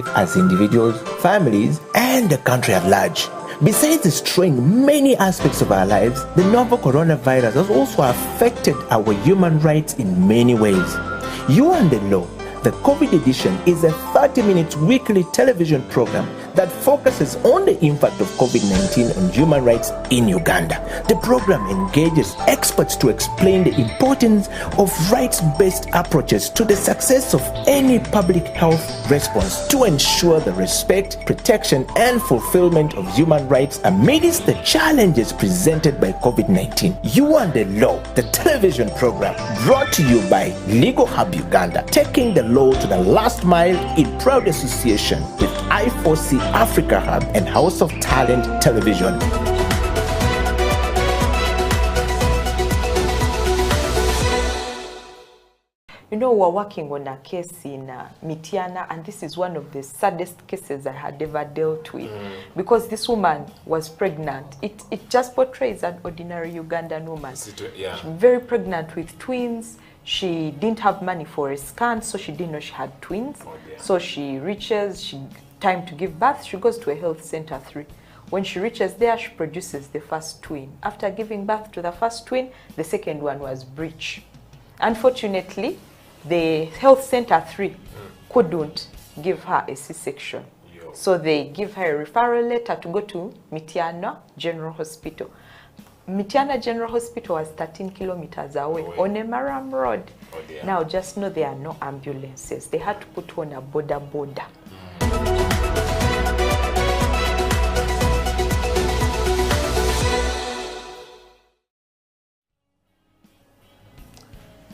as individuals, families, and the country at large. Besides destroying many aspects of our lives, the novel coronavirus has also affected our human rights in many ways. You and the Law, the COVID edition, is a 30-minute weekly television program that focuses on the impact of COVID-19 on human rights in Uganda. The program engages experts to explain the importance of rights-based approaches to the success of any public health response to ensure the respect, protection, and fulfillment of human rights amidst the challenges presented by COVID-19. You and the Law, the television program, brought to you by Legal Hub Uganda, taking the law to the last mile in proud association with I4C Africa Hub and House of Talent Television. You know, we're working on a case in Mityana, and this is one of the saddest cases I had ever dealt with, because this woman was pregnant. It just portrays an ordinary Ugandan woman. Yeah. Very pregnant with twins. She didn't have money for a scan, so she didn't know she had twins. So she reaches, time to give birth, she goes to a health center 3. When she reaches there, she produces the first twin. After giving birth to the first twin, the second one was breech. Unfortunately, the health center 3 couldn't give her a C-section. So they give her a referral letter to go to Mityana General Hospital. Mityana General Hospital was 13 kilometers away on a Maram Road. Now just know there are no ambulances. They had to put on a border.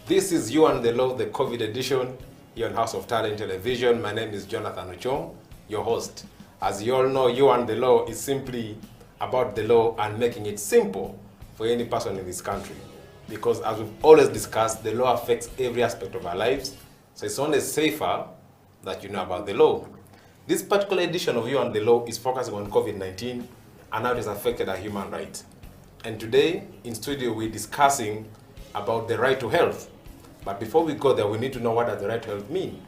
This is You and the Law, the COVID edition, here on House of Talent Television. My name is Jonathan Uchom, your host. As you all know, You and the Law is simply about the law and making it simple for any person in this country. Because as we've always discussed, the law affects every aspect of our lives. So it's only safer that you know about the law. This particular edition of You and the Law is focusing on COVID-19 and how it has affected our human rights. And today, in studio, we're discussing about the right to health. But before we go there, we need to know, what does the right to health mean?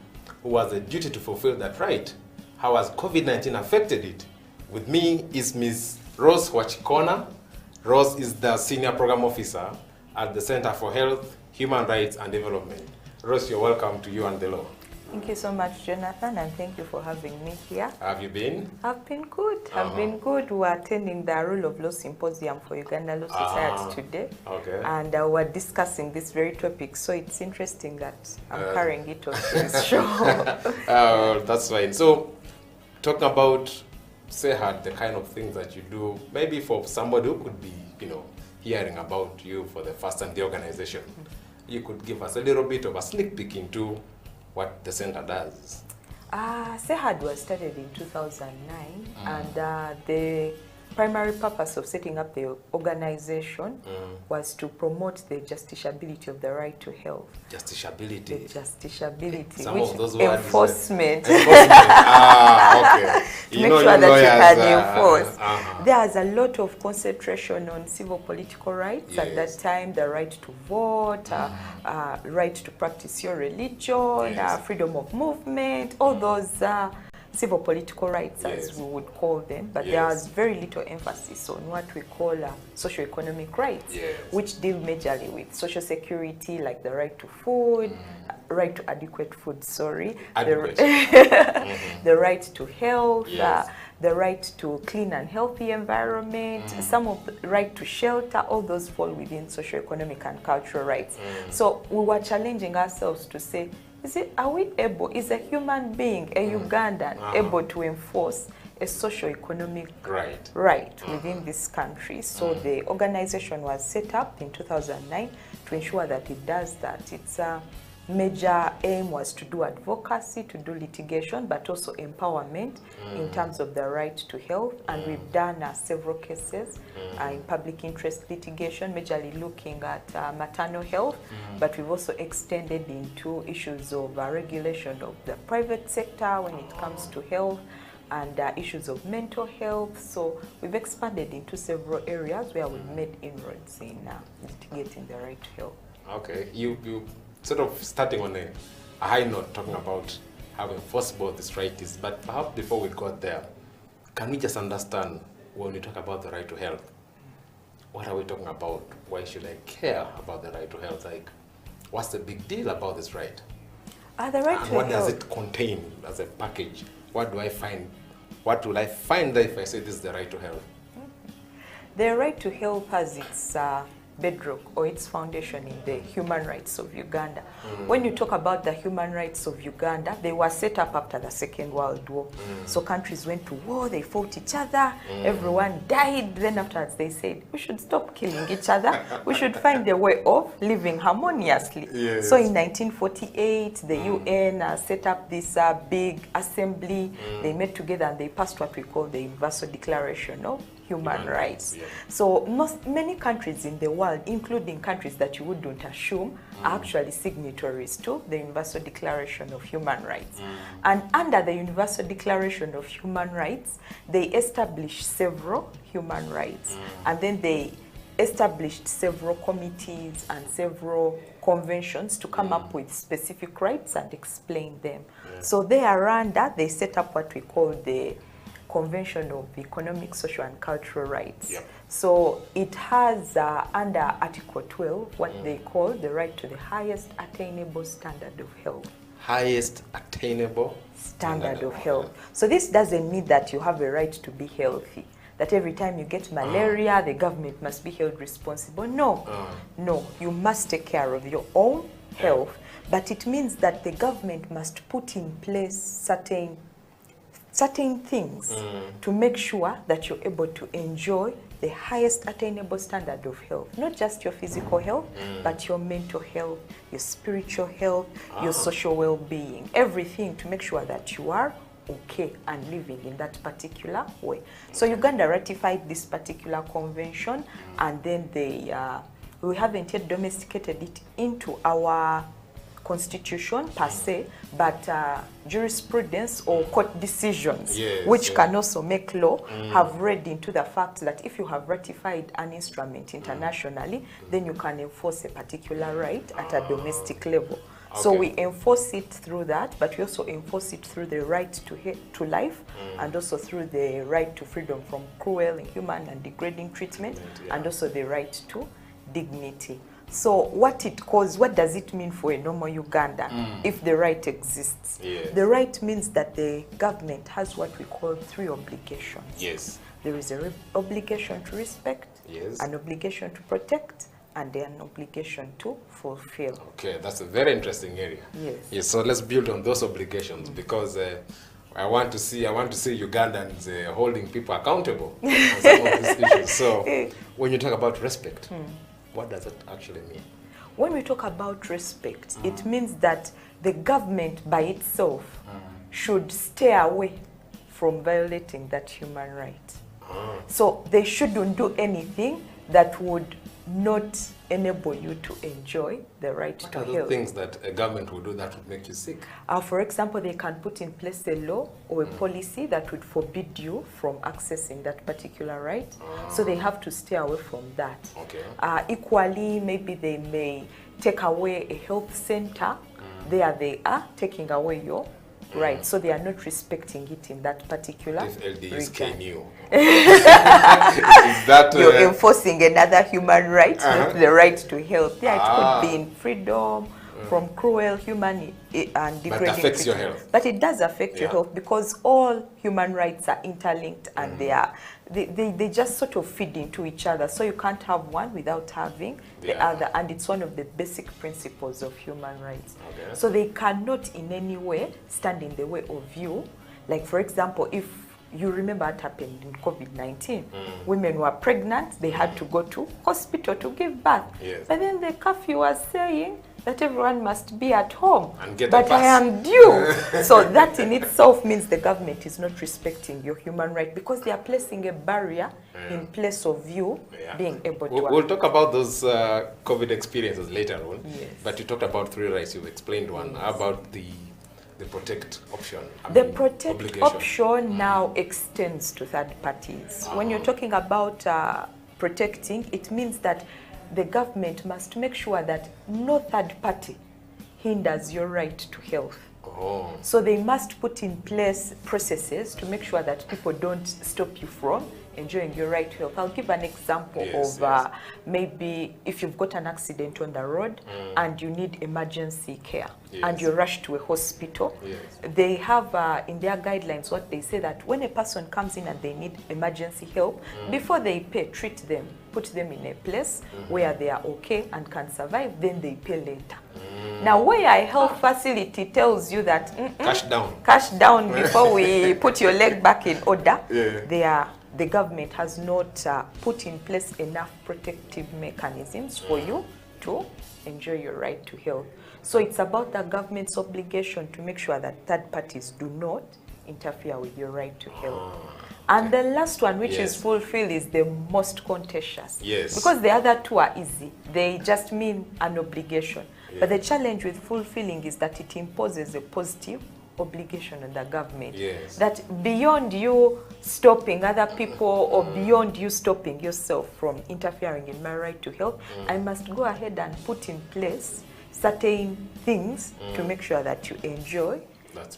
Who has a duty to fulfill that right? How has COVID-19 affected it? With me is Ms. Rose Wachikona. Rose is the Senior Program Officer at the Center for Health, Human Rights and Development. Rose, you're welcome to You and the Law. Thank you so much, Jonathan, and thank you for having me here. How have you been? I've been good. I've been good. We're attending the Rule of Law Symposium for Uganda Law Society today. Okay. And we're discussing this very topic, so it's interesting that I'm carrying it on this show. That's fine. So, talking about SEHAD, the kind of things that you do, maybe for somebody who could be, hearing about you for the first time, the organization, you could give us a little bit of a sneak peek into what the center does. SEHAD was started in 2009, and the primary purpose of setting up the organization was to promote the justiciability of the right to health. Justiciability. The justiciability, Some which of those words enforcement. Okay. To make sure that you can enforce. There's a lot of concentration on civil political rights at that time, the right to vote, right to practice your religion, freedom of movement, all those civil political rights, as we would call them, but there was very little emphasis on what we call socio-economic rights, which deal majorly with social security, like the right to food, right to adequate food, the right to health, the right to clean and healthy environment, some of the right to shelter, all those fall within socio-economic and cultural rights. So we were challenging ourselves to say, are we able, is a human being, a Ugandan, able to enforce a socio-economic right within this country? So the organization was set up in 2009 to ensure that it does that. Its major aim was to do advocacy, to do litigation, but also empowerment in terms of the right to health. And we've done several cases in public interest litigation, majorly looking at maternal health, but we've also extended into issues of regulation of the private sector when it comes to health, and issues of mental health. So we've expanded into several areas where we've made inroads in litigating the right to health. Okay, you sort of starting on a high note, talking about how enforceable this right is. But perhaps before we got there, can we just understand when we talk about the right to health, what are we talking about? Why should I care about the right to health? Like, what's the big deal about this right? The right And to what health. does it contain as a package? What do I find? What will I find there if I say this is the right to health? The right to health has its bedrock or its foundation in the human rights of Uganda. When you talk about the human rights of Uganda, they were set up after the Second World War. So countries went to war, they fought each other, everyone died. Then afterwards they said, we should stop killing each other. We should find a way of living harmoniously. Yes. So in 1948, the UN set up this big assembly. They met together and they passed what we call the Universal Declaration of Human Rights. Yeah. So many countries in the world, including countries that you wouldn't assume, are actually signatories to the Universal Declaration of Human Rights. And under the Universal Declaration of Human Rights, they established several human rights. And then they established several committees and several conventions to come up with specific rights and explain them. So thereunder, they set up what we call the Convention of Economic, Social and Cultural Rights. Yep. So it has under Article 12 what they call the right to the highest attainable standard of health. Highest attainable Standard of health. So this doesn't mean that you have a right to be healthy, that every time you get malaria, the government must be held responsible. No, no, you must take care of your own health, but it means that the government must put in place certain things to make sure that you're able to enjoy the highest attainable standard of health. Not just your physical health, but your mental health, your spiritual health, your social well-being, everything to make sure that you are okay and living in that particular way. So Uganda ratified this particular convention, and then we haven't yet domesticated it into our constitution per se, but jurisprudence or court decisions, which can also make law, have read into the fact that if you have ratified an instrument internationally, then you can enforce a particular right at a domestic level. So we enforce it through that, but we also enforce it through the right to life, and also through the right to freedom from cruel, inhuman and degrading treatment, and also the right to dignity. So what does it mean for a normal Ugandan if the right exists? The right means that the government has what we call 3 obligations. Yes. There is an obligation to respect, an obligation to protect, and an obligation to fulfill. Okay, that's a very interesting area. Yes, so let's build on those obligations, because I want to see Ugandans holding people accountable on some of these issues. So when you talk about respect, what does it actually mean? When we talk about respect, it means that the government by itself should stay away from violating that human right. So they shouldn't do anything that would not enable you to enjoy the right to health. What are the things that a government would do that would make you sick? For example, they can put in place a law or a policy that would forbid you from accessing that particular right. So they have to stay away from that. Equally, maybe they may take away a health center. There they are taking away your right, so they are not respecting it in that particular region. You're enforcing another human right, not the right to health. Yeah, it could be in freedom from cruel, human and degrading but it affects your health. But it does affect your health, because all human rights are interlinked, and they just sort of feed into each other. So you can't have one without having the other, and it's one of the basic principles of human rights. So they cannot in any way stand in the way of you. Like, for example, if you remember what happened in COVID-19, women were pregnant, they had to go to hospital to give birth. But then the curfew was saying that everyone must be at home, but I am due. So that in itself means the government is not respecting your human right, because they are placing a barrier in place of you being able to We'll talk about those COVID experiences later on, but you talked about 3 rights, you've explained one. How about the protect option? The protect option now extends to third parties. When you're talking about protecting, it means that the government must make sure that no third party hinders your right to health. Oh. So they must put in place processes to make sure that people don't stop you from enjoying your right to health. I'll give an example of maybe if you've got an accident on the road and you need emergency care and you're rushed to a hospital. They have in their guidelines what they say that when a person comes in and they need emergency help, before they pay, treat them, put them in a place where they are okay and can survive, then they pay later. Now, where a health facility tells you that cash down before we put your leg back in order, the government has not put in place enough protective mechanisms for you to enjoy your right to health. So it's about the government's obligation to make sure that third parties do not interfere with your right to health. And the last one, which is fulfill, is the most contentious. Because the other two are easy. They just mean an obligation. But the challenge with fulfilling is that it imposes a positive obligation on the government. That beyond you stopping other people or beyond you stopping yourself from interfering in my right to health, I must go ahead and put in place certain things to make sure that you enjoy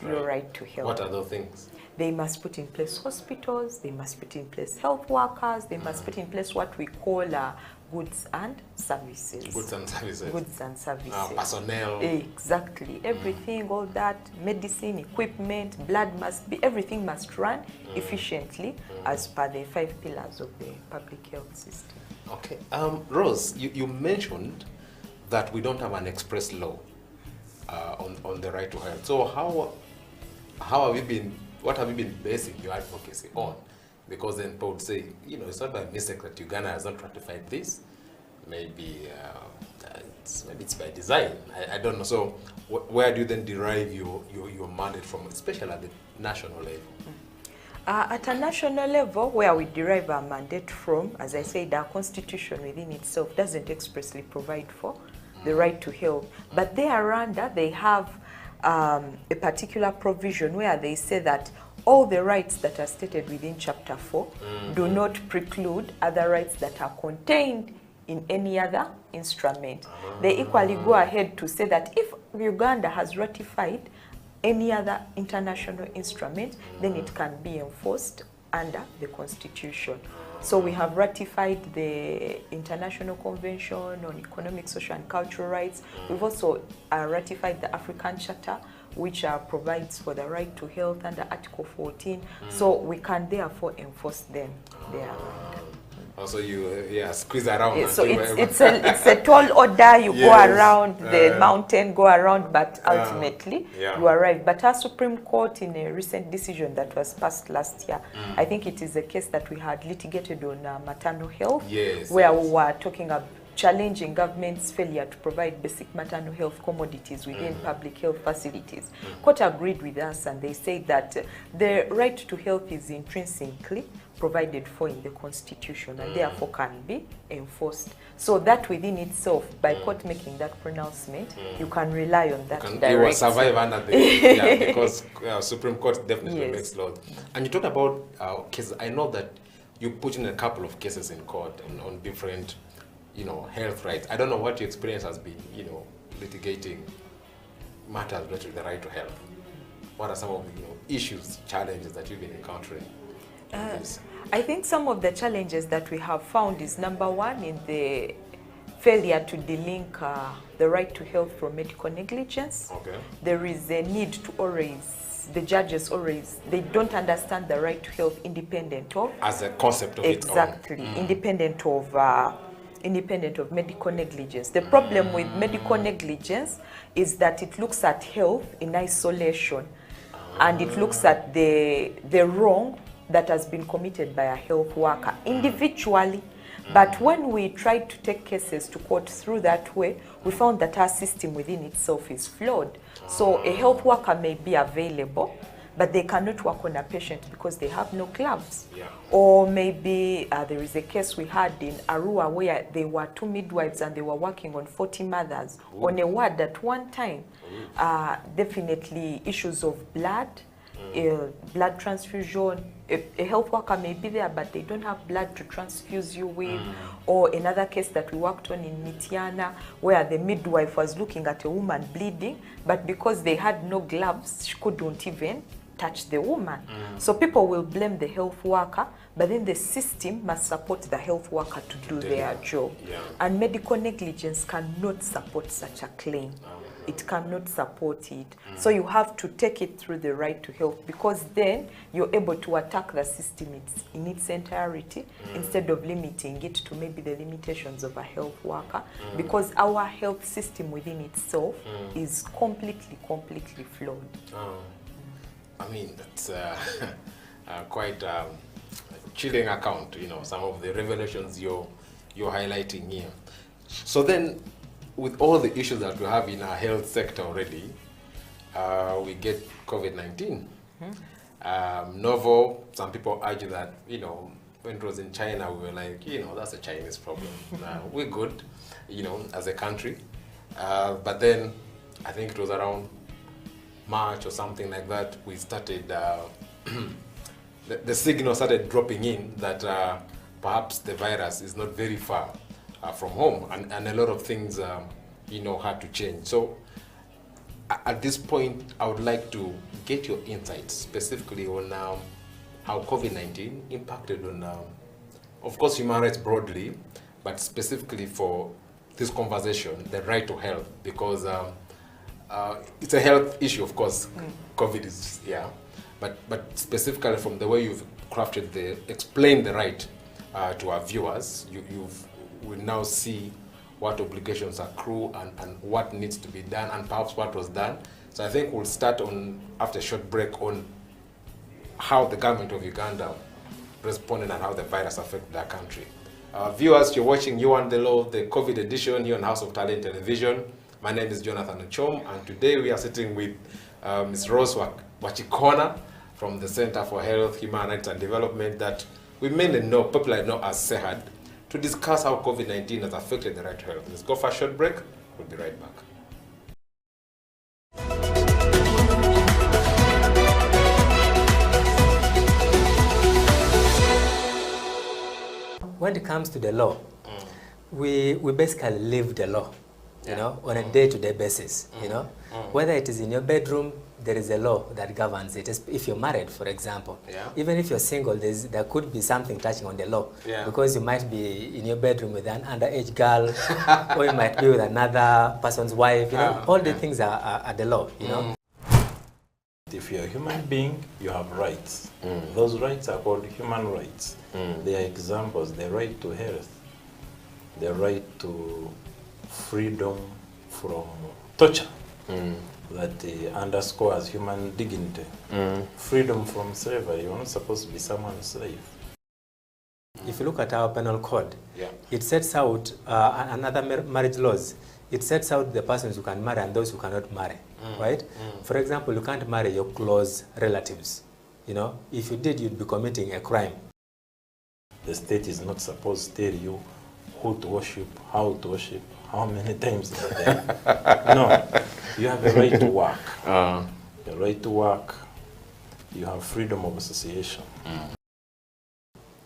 your right to health. What are those things? They must put in place hospitals, they must put in place health workers, they must put in place what we call goods and services. Goods and services. Goods and services. Personnel. Exactly. Everything, all that, medicine, equipment, blood must be, everything must run efficiently as per the 5 pillars of the public health system. Okay. Rose, you mentioned that we don't have an express law on the right to health. So how have you been, what have you been basing your advocacy on? Because then people would say, you know, it's not by mistake that Uganda has not ratified this. Maybe it's by design. I don't know. So where do you then derive your mandate from, especially at the national level? At a national level, where we derive our mandate from, as I said, our constitution within itself doesn't expressly provide for the right to health. But thereunder, they have a particular provision where they say that all the rights that are stated within Chapter 4 do not preclude other rights that are contained in any other instrument. They equally go ahead to say that if Uganda has ratified any other international instrument, then it can be enforced under the Constitution. So we have ratified the International Convention on Economic, Social and Cultural Rights. We've also ratified the African Charter, which provides for the right to health under Article 14. So we can therefore enforce them there. Also, you squeeze around. So it's a tall order. You go around the mountain, go around, but ultimately you arrive. But our Supreme Court, in a recent decision that was passed last year, I think it is a case that we had litigated on maternal health, where we were talking about challenging government's failure to provide basic maternal health commodities within public health facilities. Court agreed with us, and they said that the right to health is intrinsically provided for in the Constitution and therefore can be enforced. So that within itself, by court making that pronouncement, you can rely on that directly. You will survive under the because Supreme Court definitely makes laws. And you talked about cases. I know that you put in a couple of cases in court on different, health rights. I don't know what your experience has been, litigating matters related to the right to health. What are some of the issues, challenges that you've been encountering? I think some of the challenges that we have found is, number one, in the failure to delink the right to health from medical negligence. There is a need to always, the judges always, they don't understand the right to health independent of. As a concept of its own. Exactly, independent of medical negligence. The problem with medical negligence is that it looks at health in isolation, and it looks at the wrong that has been committed by a health worker individually. But when we tried to take cases to court through that way, we found that our system within itself is flawed. So a health worker may be available, but they cannot work on a patient because they have no gloves. Or maybe there is a case we had in Arua where there were 2 midwives and they were working on 40 mothers on a ward at one time. Definitely issues of blood transfusion, a health worker may be there, but they don't have blood to transfuse you with. Or another case that we worked on in Mityana, where the midwife was looking at a woman bleeding, but because they had no gloves, she couldn't even touch the woman. So people will blame the health worker, but then the system must support the health worker to do their job. And medical negligence cannot support such a claim. It cannot support it. So you have to take it through the right to health, because then you're able to attack the system in its entirety instead of limiting it to maybe the limitations of a health worker, because our health system within itself is completely flawed. I mean, that's quite a chilling account, you know, some of the revelations you're highlighting here. So then, with all the issues that we have in our health sector already, we get COVID-19. Novel, some people argue that, you know, when it was in China, we were like, you know, that's a Chinese problem. We're good, you know, as a country. But then, I think it was around March or something like that, we started, the signal started dropping in that perhaps the virus is not very far from home, and a lot of things, you know, had to change. So at this point, I would like to get your insights specifically on how COVID-19 impacted on, of course, human rights broadly, but specifically for this conversation, the right to health, because it's a health issue, of course. COVID is, but specifically from the way you've crafted explained the right to our viewers, we now see what obligations accrue and what needs to be done, and perhaps what was done. So I think we'll start on, after a short break, on how the government of Uganda responded and how the virus affected our country. Viewers, you're watching You and the Law, the COVID edition here on House of Talent Television. My name is Jonathan Ochom, and today we are sitting with Ms. Rose Wachikona from the Center for Health, Human Rights and Development, that we mainly know, popularly know as CEHAD, to discuss how COVID-19 has affected the right to health. Let's go for a short break. We'll be right back. When it comes to the law, we basically live the law, you know, on a day-to-day basis, you know. Whether it is in your bedroom, there is a law that governs it. If you're married, for example, even if you're single, there could be something touching on the law, because you might be in your bedroom with an underage girl, or you might be with another person's wife, you know. All the things are the law, you know. If you're a human being, you have rights. Those rights are called human rights. They are examples: the right to health, the right to freedom from torture, that underscores human dignity, freedom from slavery. You're not supposed to be someone's slave. If you look at our penal code, it sets out another marriage laws. It sets out the persons who can marry and those who cannot marry, right? For example, you can't marry your close relatives. You know, if you did, you'd be committing a crime. The state is not supposed to tell you who to worship, how to worship, how many times a day. No, you have a right to work. The right to work, you have freedom of association.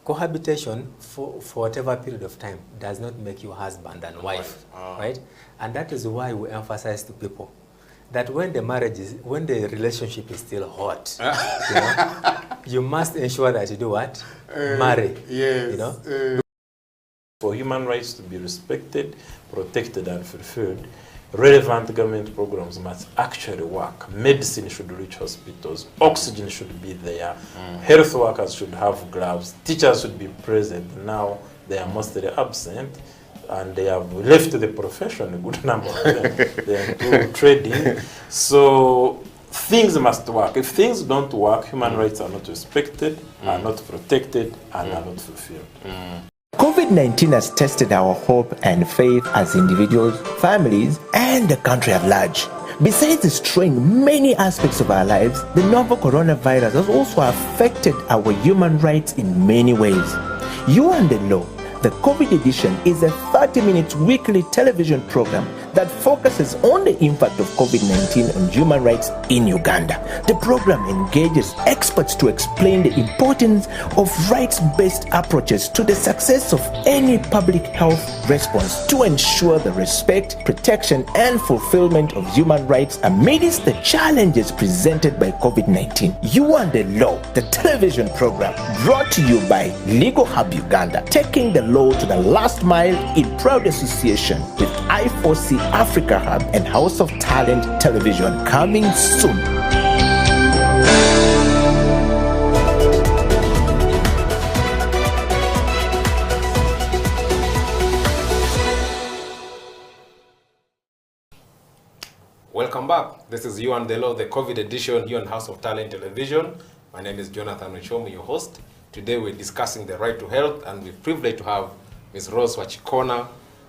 Cohabitation for whatever period of time does not make you husband and wife, right? And that is why we emphasize to people that when the relationship is still hot, you know, you must ensure that you do what? Marry. Yes. You know? For human rights to be respected, protected, and fulfilled, relevant government programs must actually work. Medicine should reach hospitals, oxygen should be there, health workers should have gloves, teachers should be present. Now they are mostly absent, and they have left the profession, a good number of them. They are into trading. So things must work. If things don't work, human rights are not respected, are not protected, and are not fulfilled. COVID-19 has tested our hope and faith as individuals, families, and the country at large. Besides destroying many aspects of our lives, the novel coronavirus has also affected our human rights in many ways. You and the Law, the COVID edition, is a 30-minute weekly television program that focuses on the impact of COVID-19 on human rights in Uganda. The program engages experts to explain the importance of rights-based approaches to the success of any public health response to ensure the respect, protection, and fulfillment of human rights amidst the challenges presented by COVID-19. You and the Law, the television program brought to you by Legal Hub Uganda, taking the law to the last mile in proud association with I4C Africa Hub and House of Talent Television, coming soon. Welcome back. This is You and the Law, the COVID edition here on House of Talent Television. My name is Jonathan Ochomo, your host. Today we're discussing the right to health, and we're privileged to have Ms. Rose Wachikona,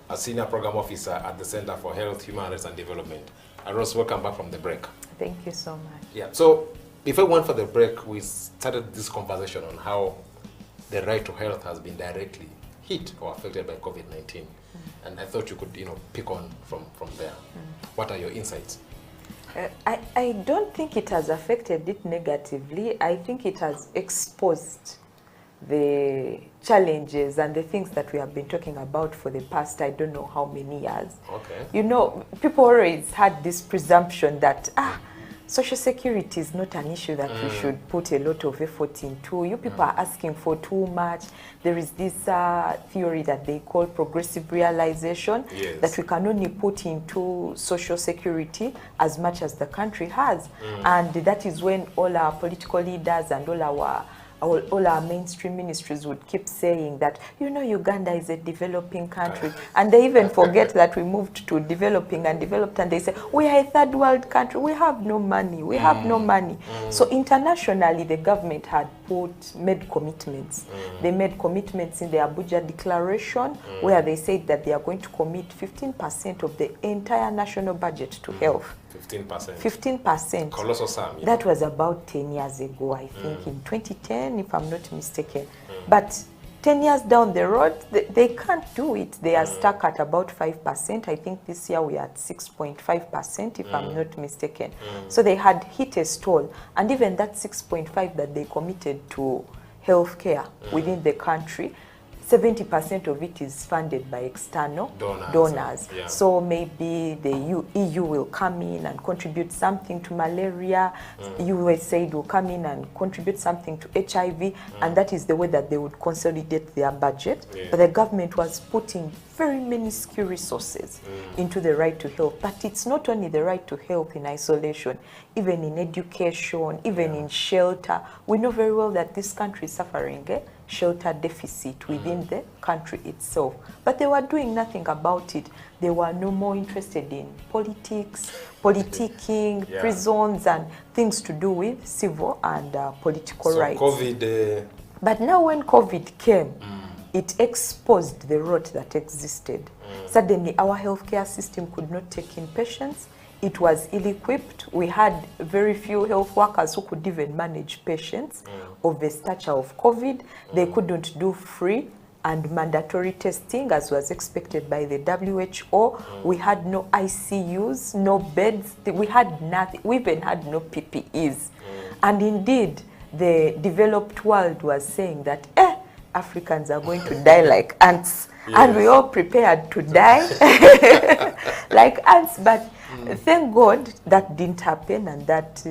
a Senior Program Officer at the Center for Health, Human Rights and Development. And Rose, welcome back from the break. Thank you so much. Yeah, so before we went for the break, we started this conversation on how the right to health has been directly hit or affected by COVID-19. And I thought you could, pick on from there. What are your insights? I don't think it has affected it negatively. I think it has exposed the challenges and the things that we have been talking about for the past, I don't know how many years. Okay. People always had this presumption that, social security is not an issue that we should put a lot of effort into. You people are asking for too much. There is this theory that they call progressive realization, that we can only put into social security as much as the country has. And that is when all our political leaders and all our mainstream ministries would keep saying that, Uganda is a developing country. And they even forget that we moved to developing and developed, and they say, we are a third world country, we have no money, we have no money. So internationally, the government had made commitments. They made commitments in the Abuja Declaration, where they said that they are going to commit 15% of the entire national budget to health. 15%. 15%. Colossal sum. That was about 10 years ago, I think, in 2010, if I'm not mistaken. But 10 years down the road, they can't do it. They are stuck at about 5%. I think this year we are at 6.5%, if I'm not mistaken. So they had hit a stall. And even that 6.5 that they committed to healthcare within the country, 70% of it is funded by external donors. Yeah. So maybe the EU will come in and contribute something to malaria, USAID will come in and contribute something to HIV, and that is the way that they would consolidate their budget. But the government was putting very minuscule resources into the right to health. But it's not only the right to health in isolation, even in education, even in shelter. We know very well that this country is suffering shelter deficit within the country itself. But they were doing nothing about it. They were no more interested in politics, politicking, prisons, and things to do with civil and political rights. COVID. But now when COVID came, it exposed the rot that existed. Suddenly our healthcare system could not take in patients. It was ill-equipped. We had very few health workers who could even manage patients of the stature of COVID. They couldn't do free and mandatory testing as was expected by the WHO. We had no ICUs, no beds. We had nothing. We even had no PPEs. And indeed, the developed world was saying that, Africans are going to die like ants. And we all prepared to die like ants. But thank God that didn't happen, and that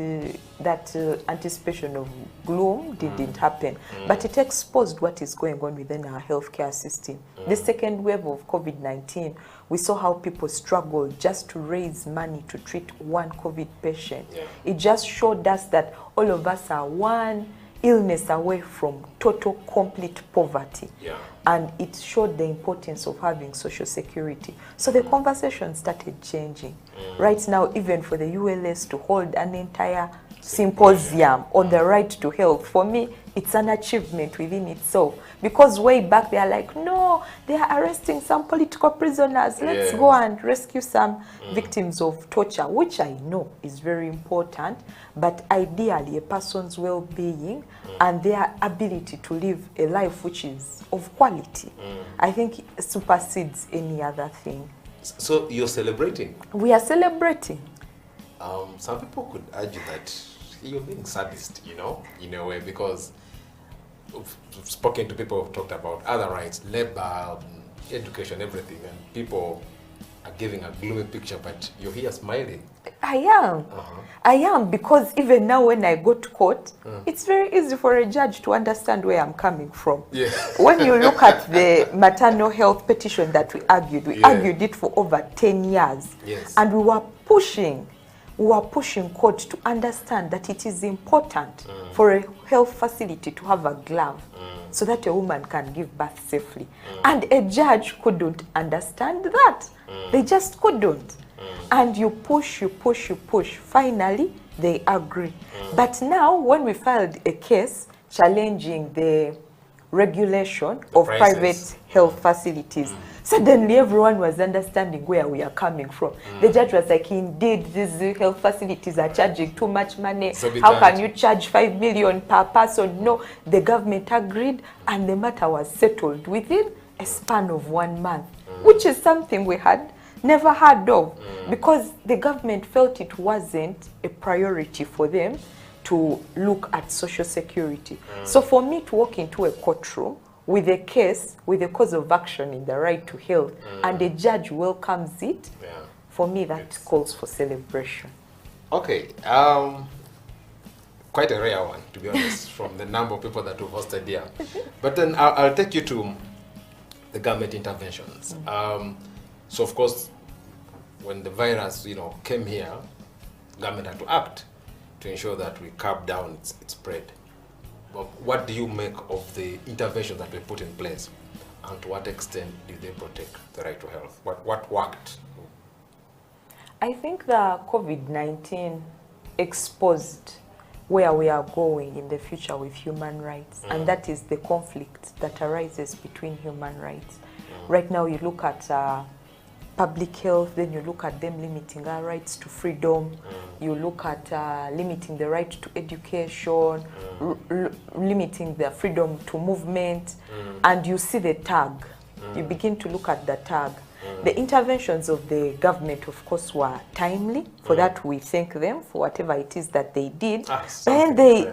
anticipation of gloom didn't happen. But it exposed what is going on within our healthcare system. The second wave of COVID-19, we saw how people struggled just to raise money to treat one COVID patient. It just showed us that all of us are one illness away from total, complete poverty. And it showed the importance of having social security. So the conversation started changing. Right now, even for the ULS to hold an entire symposium on the right to health, for me, it's an achievement within itself. Because way back, they are like, no, they are arresting some political prisoners. Let's go and rescue some victims of torture, which I know is very important. But ideally, a person's well-being and their ability to live a life which is of quality, I think supersedes any other thing. So you're celebrating. We are celebrating. Some people could argue that you're being sadist, you know, in a way, because we've spoken to people who've talked about other rights, labor, education, everything, and people are giving a gloomy picture, but you're here smiling. I am. I am, because even now when I go to court, it's very easy for a judge to understand where I'm coming from. Yeah. When you look at the maternal health petition that we argued it for over 10 years. Yes. And we were pushing court to understand that it is important for a health facility to have a glove so that a woman can give birth safely. And a judge couldn't understand that. They just couldn't. And you push. Finally, they agree. But now, when we filed a case challenging the regulation of private health facilities, suddenly everyone was understanding where we are coming from. The judge was like, indeed, these health facilities are charging too much money. How can you charge 5 million per person? No, the government agreed, and the matter was settled within a span of 1 month, which is something we had never heard of, because the government felt it wasn't a priority for them to look at social security. So for me to walk into a courtroom with a case, with a cause of action in the right to health, and a judge welcomes it, for me that calls for celebration. Okay, quite a rare one, to be honest, from the number of people that we've hosted here. But then I'll take you to the government interventions. So of course, when the virus, came here, government had to act to ensure that we curb down its spread. But what do you make of the interventions that we put in place, and to what extent did they protect the right to health? What worked? I think the COVID-19 exposed where we are going in the future with human rights, and that is the conflict that arises between human rights. Right now you look at public health, then you look at them limiting our rights to freedom, you look at limiting the right to education, limiting the freedom to movement, and you see the tag. You begin to look at the tag. The interventions of the government, of course, were timely. For that, we thank them for whatever it is that they did. And they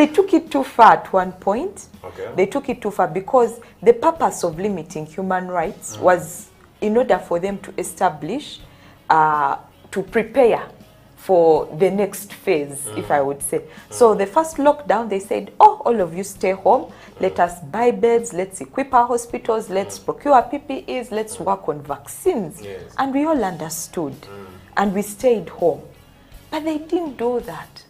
took it too far at one point. Okay. They took it too far because the purpose of limiting human rights was in order for them to establish, to prepare for the next phase, if I would say. So the first lockdown, they said, all of you stay home. Let us buy beds. Let's equip our hospitals. Let's procure PPEs. Let's work on vaccines. Yes. And we all understood. And we stayed home. But they didn't do that.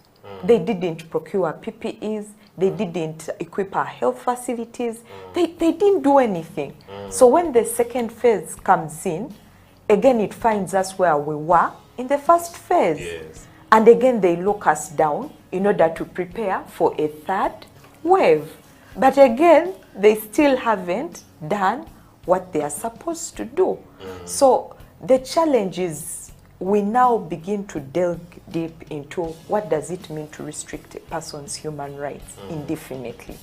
They didn't procure PPEs. They didn't equip our health facilities. They didn't do anything. So when the second phase comes in, again, it finds us where we were in the first phase. Yes. And again, they lock us down in order to prepare for a third wave. But again, they still haven't done what they are supposed to do. So the challenge is we now begin to delve deep into what does it mean to restrict a person's human rights indefinitely.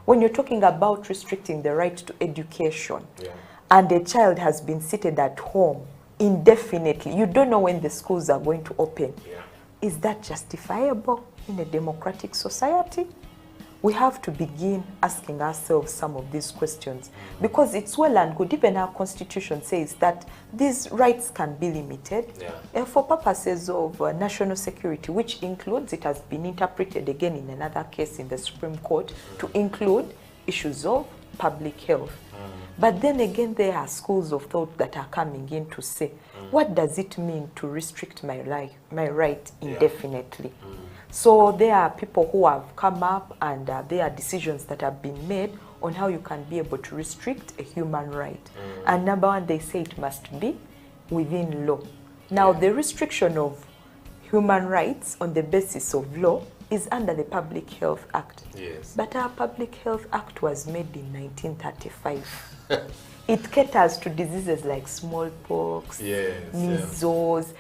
When you're talking about restricting the right to education, and a child has been seated at home indefinitely, you don't know when the schools are going to open. Is that justifiable in a democratic society? We have to begin asking ourselves some of these questions, because it's well and good, even our constitution says that these rights can be limited for purposes of national security, which includes, it has been interpreted again in another case in the Supreme Court, to include issues of public health. But then again, there are schools of thought that are coming in to say, what does it mean to restrict my right indefinitely? So there are people who have come up, and there are decisions that have been made on how you can be able to restrict a human right. And number one, they say it must be within law. Now, the restriction of human rights on the basis of law is under the Public Health Act. But our Public Health Act was made in 1935. It caters to diseases like smallpox, measles,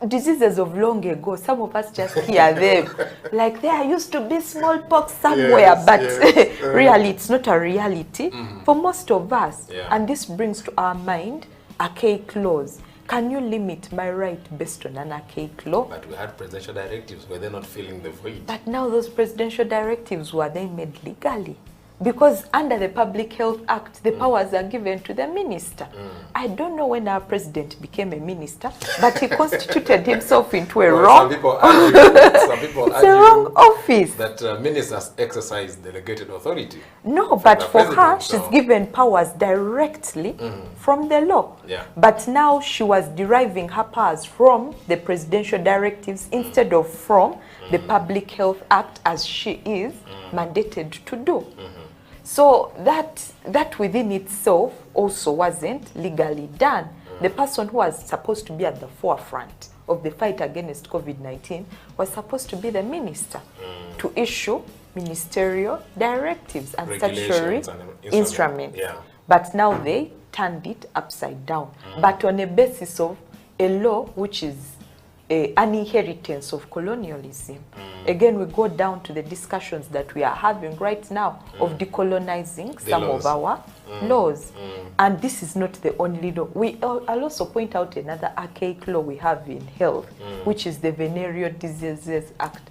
diseases of long ago. Some of us just hear them like there used to be smallpox somewhere, but really it's not a reality for most of us. And this brings to our mind archaic laws. Can you limit my right based on an archaic law? But we had presidential directives. Were they not filling the void? But now those presidential directives, were they made legally? Because under the Public Health Act, the powers are given to the minister. I don't know when our president became a minister, but he constituted himself into a wrong. Some people argue, It's a wrong office. that ministers exercise delegated authority. No, but the for her, president, she's so- given powers directly from the law. Yeah. But now she was deriving her powers from the presidential directives instead of from the Public Health Act, as she is mandated to do. So that within itself also wasn't legally done. The person who was supposed to be at the forefront of the fight against COVID-19 was supposed to be the minister to issue ministerial directives and statutory Regulations and instruments. Yeah. But now they turned it upside down. But on a basis of a law which is an inheritance of colonialism. Again, we go down to the discussions that we are having right now of decolonizing some of our laws. And this is not the only law. I'll also point out another archaic law we have in health, which is the Venereal Diseases Act.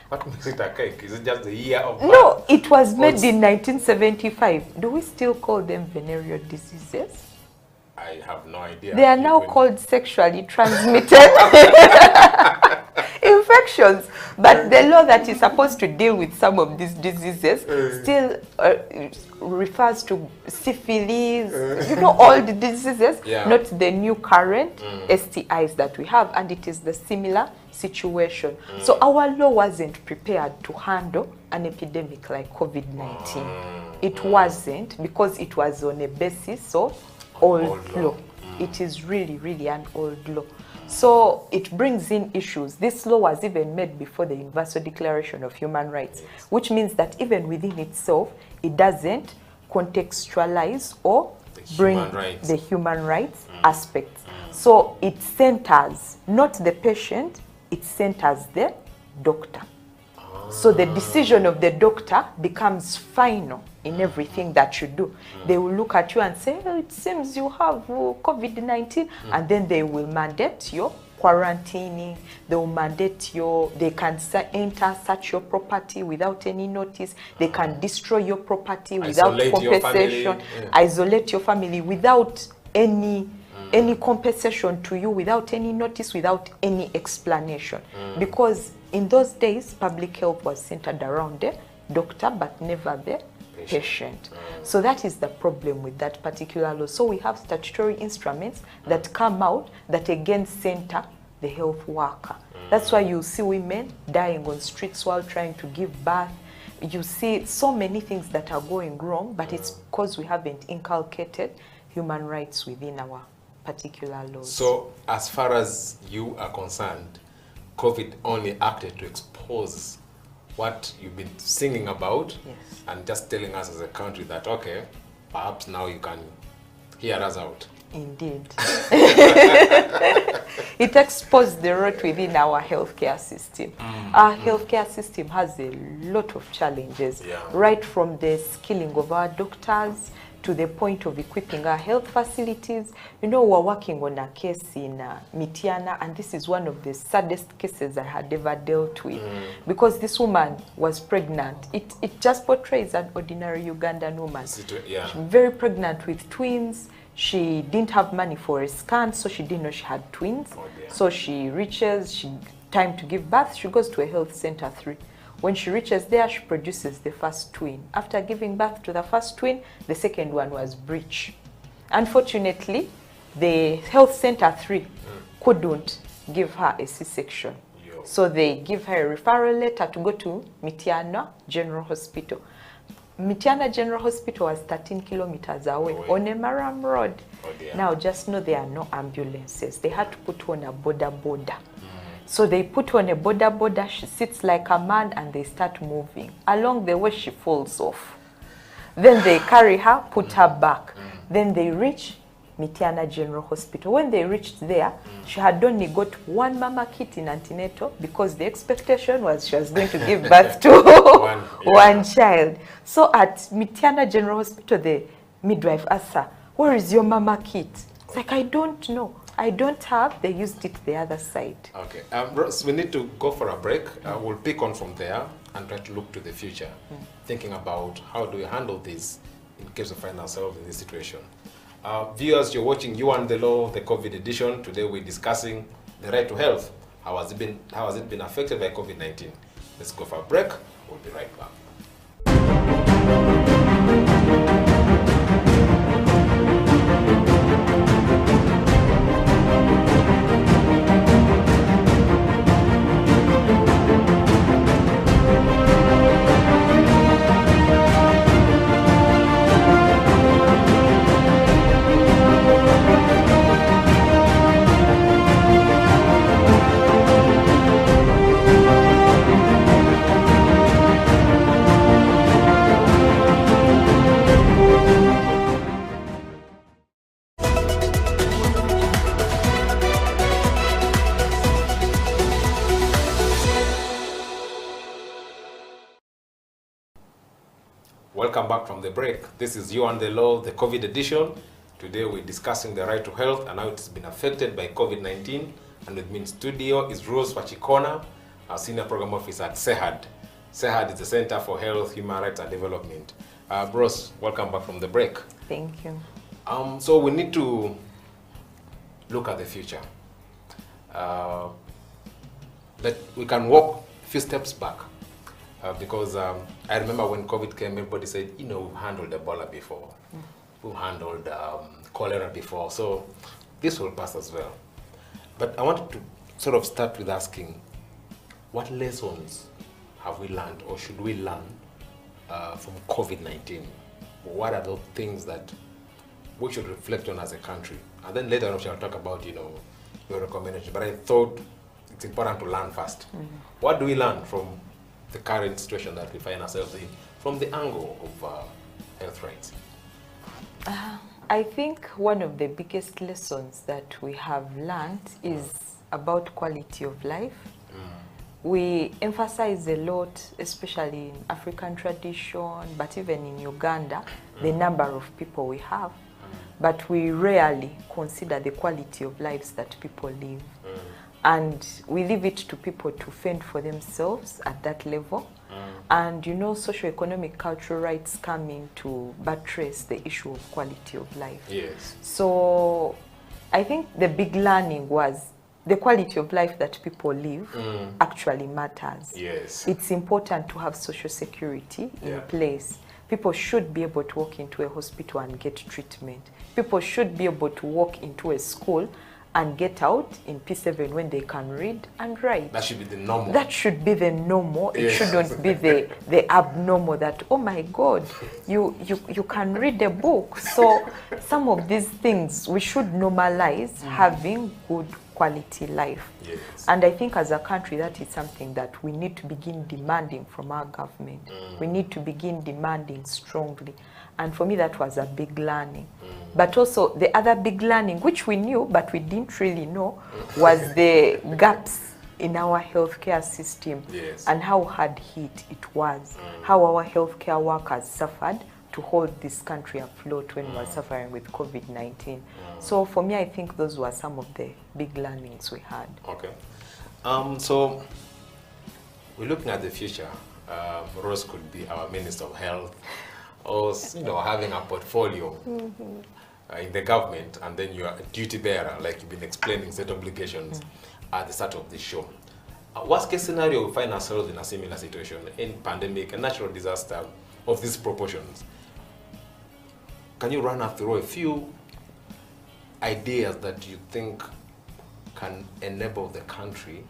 What makes it archaic? Is it just the year of birth? No, it was made in 1975. Do we still call them venereal diseases? I have no idea. They are now Even- called sexually transmitted infections. But the law that is supposed to deal with some of these diseases still refers to syphilis, old diseases, Yeah. not the new current STIs that we have. And it is the similar situation. So our law wasn't prepared to handle an epidemic like COVID-19. It wasn't, because it was on a basis of old law. It is really, really an old law. So it brings in issues. This law was even made before the Universal Declaration of Human Rights, which means that even within itself, it doesn't contextualize or bring the human rights aspects. So it centers not the patient, it centers the doctor. So the decision of the doctor becomes final in everything that you do. They will look at you and say, oh, it seems you have COVID-19, and then they will mandate your quarantining. They will mandate they can enter, search your property without any notice. They can destroy your property without compensation. Isolate your family without any compensation to you, without any notice, without any explanation. Because in those days, public health was centered around the doctor, but never the patient. So that is the problem with that particular law. So we have statutory instruments that come out that again center the health worker. That's why you see women dying on streets while trying to give birth. You see so many things that are going wrong, but it's because we haven't inculcated human rights within our particular laws. So as far as you are concerned, COVID only acted to expose what you've been singing about, and just telling us as a country that, okay, perhaps now you can hear us out. Indeed. It exposed the rot within our healthcare system. Our healthcare system has a lot of challenges, right from the skilling of our doctors to the point of equipping our health facilities. You know, we're working on a case in Mityana, and this is one of the saddest cases I had ever dealt with, because this woman was pregnant. It just portrays an ordinary Ugandan woman. She's very pregnant with twins. She didn't have money for a scan, so she didn't know she had twins. So she reaches, time to give birth, she goes to a health center 3. When she reaches there, she produces the first twin. After giving birth to the first twin, the second one was breech. Unfortunately, the health center 3 couldn't give her a C-section. So they give her a referral letter to go to Mityana General Hospital. Mityana General Hospital was 13 kilometers away on a Maram Road. Now just know there are no ambulances. They had to put on a border. So they put on a border, she sits like a man, and they start moving. Along the way, she falls off. Then they carry her, put her back. Then they reach Mityana General Hospital. When they reached there, she had only got one mama kit in antenatal, because the expectation was she was going to give birth to one child. So at Mityana General Hospital, the midwife asked her, "Where is your mama kit?" It's like, I don't know. I don't have. They used it the other side. Okay. Rose, we need to go for a break. We'll pick on from there and try to look to the future, thinking about how do we handle this in case we find ourselves in this situation. Viewers, you're watching You and the Law, the COVID edition. Today we're discussing the right to health. How has it been affected by COVID-19? Let's go for a break. We'll be right back. Welcome back from the break. This is You and the Law, the COVID edition. Today we're discussing the right to health and how it's been affected by COVID-19. And with me in studio is Rose Wachikona, our Senior Program Officer at CEHAD. CEHAD is the Center for Health, Human Rights and Development. Rose, welcome back from the break. Thank you. So we need to look at the future. We can walk a few steps back. Because I remember when COVID came, everybody said, you know, we've handled Ebola before. We've handled cholera before. So this will pass as well. But I wanted to sort of start with asking, what lessons have we learned or should we learn from COVID-19? What are those things that we should reflect on as a country? And then later on, we shall talk about, you know, your recommendation. But I thought it's important to learn first. What do we learn from the current situation that we find ourselves in from the angle of health rights? I think one of the biggest lessons that we have learned is about quality of life. We emphasize a lot, especially in African tradition, but even in Uganda, the number of people we have. But we rarely consider the quality of lives that people live. And we leave it to people to fend for themselves at that level. And you know, socioeconomic cultural rights come in to buttress the issue of quality of life. Yes. So I think the big learning was the quality of life that people live actually matters. Yes. It's important to have social security in place. People should be able to walk into a hospital and get treatment. People should be able to walk into a school and get out in P7 when they can read and write. That should be the normal. That should be the normal. It shouldn't be the abnormal that, oh my God, you can read a book. So some of these things we should normalize having good quality life. Yes. And I think as a country that is something that we need to begin demanding from our government. We need to begin demanding strongly. And for me, that was a big learning. But also the other big learning, which we knew, but we didn't really know, was the gaps in our healthcare system and how hard hit it was, how our healthcare workers suffered to hold this country afloat when we were suffering with COVID-19. So for me, I think those were some of the big learnings we had. Okay. So we're looking at the future. Rose could be our Minister of Health, or you know, having a portfolio in the government, and then you are a duty bearer, like you've been explaining set obligations at the start of this show. Worst case scenario, we find ourselves in a similar situation in pandemic, a natural disaster of these proportions. Can you run us through a few ideas that you think can enable the country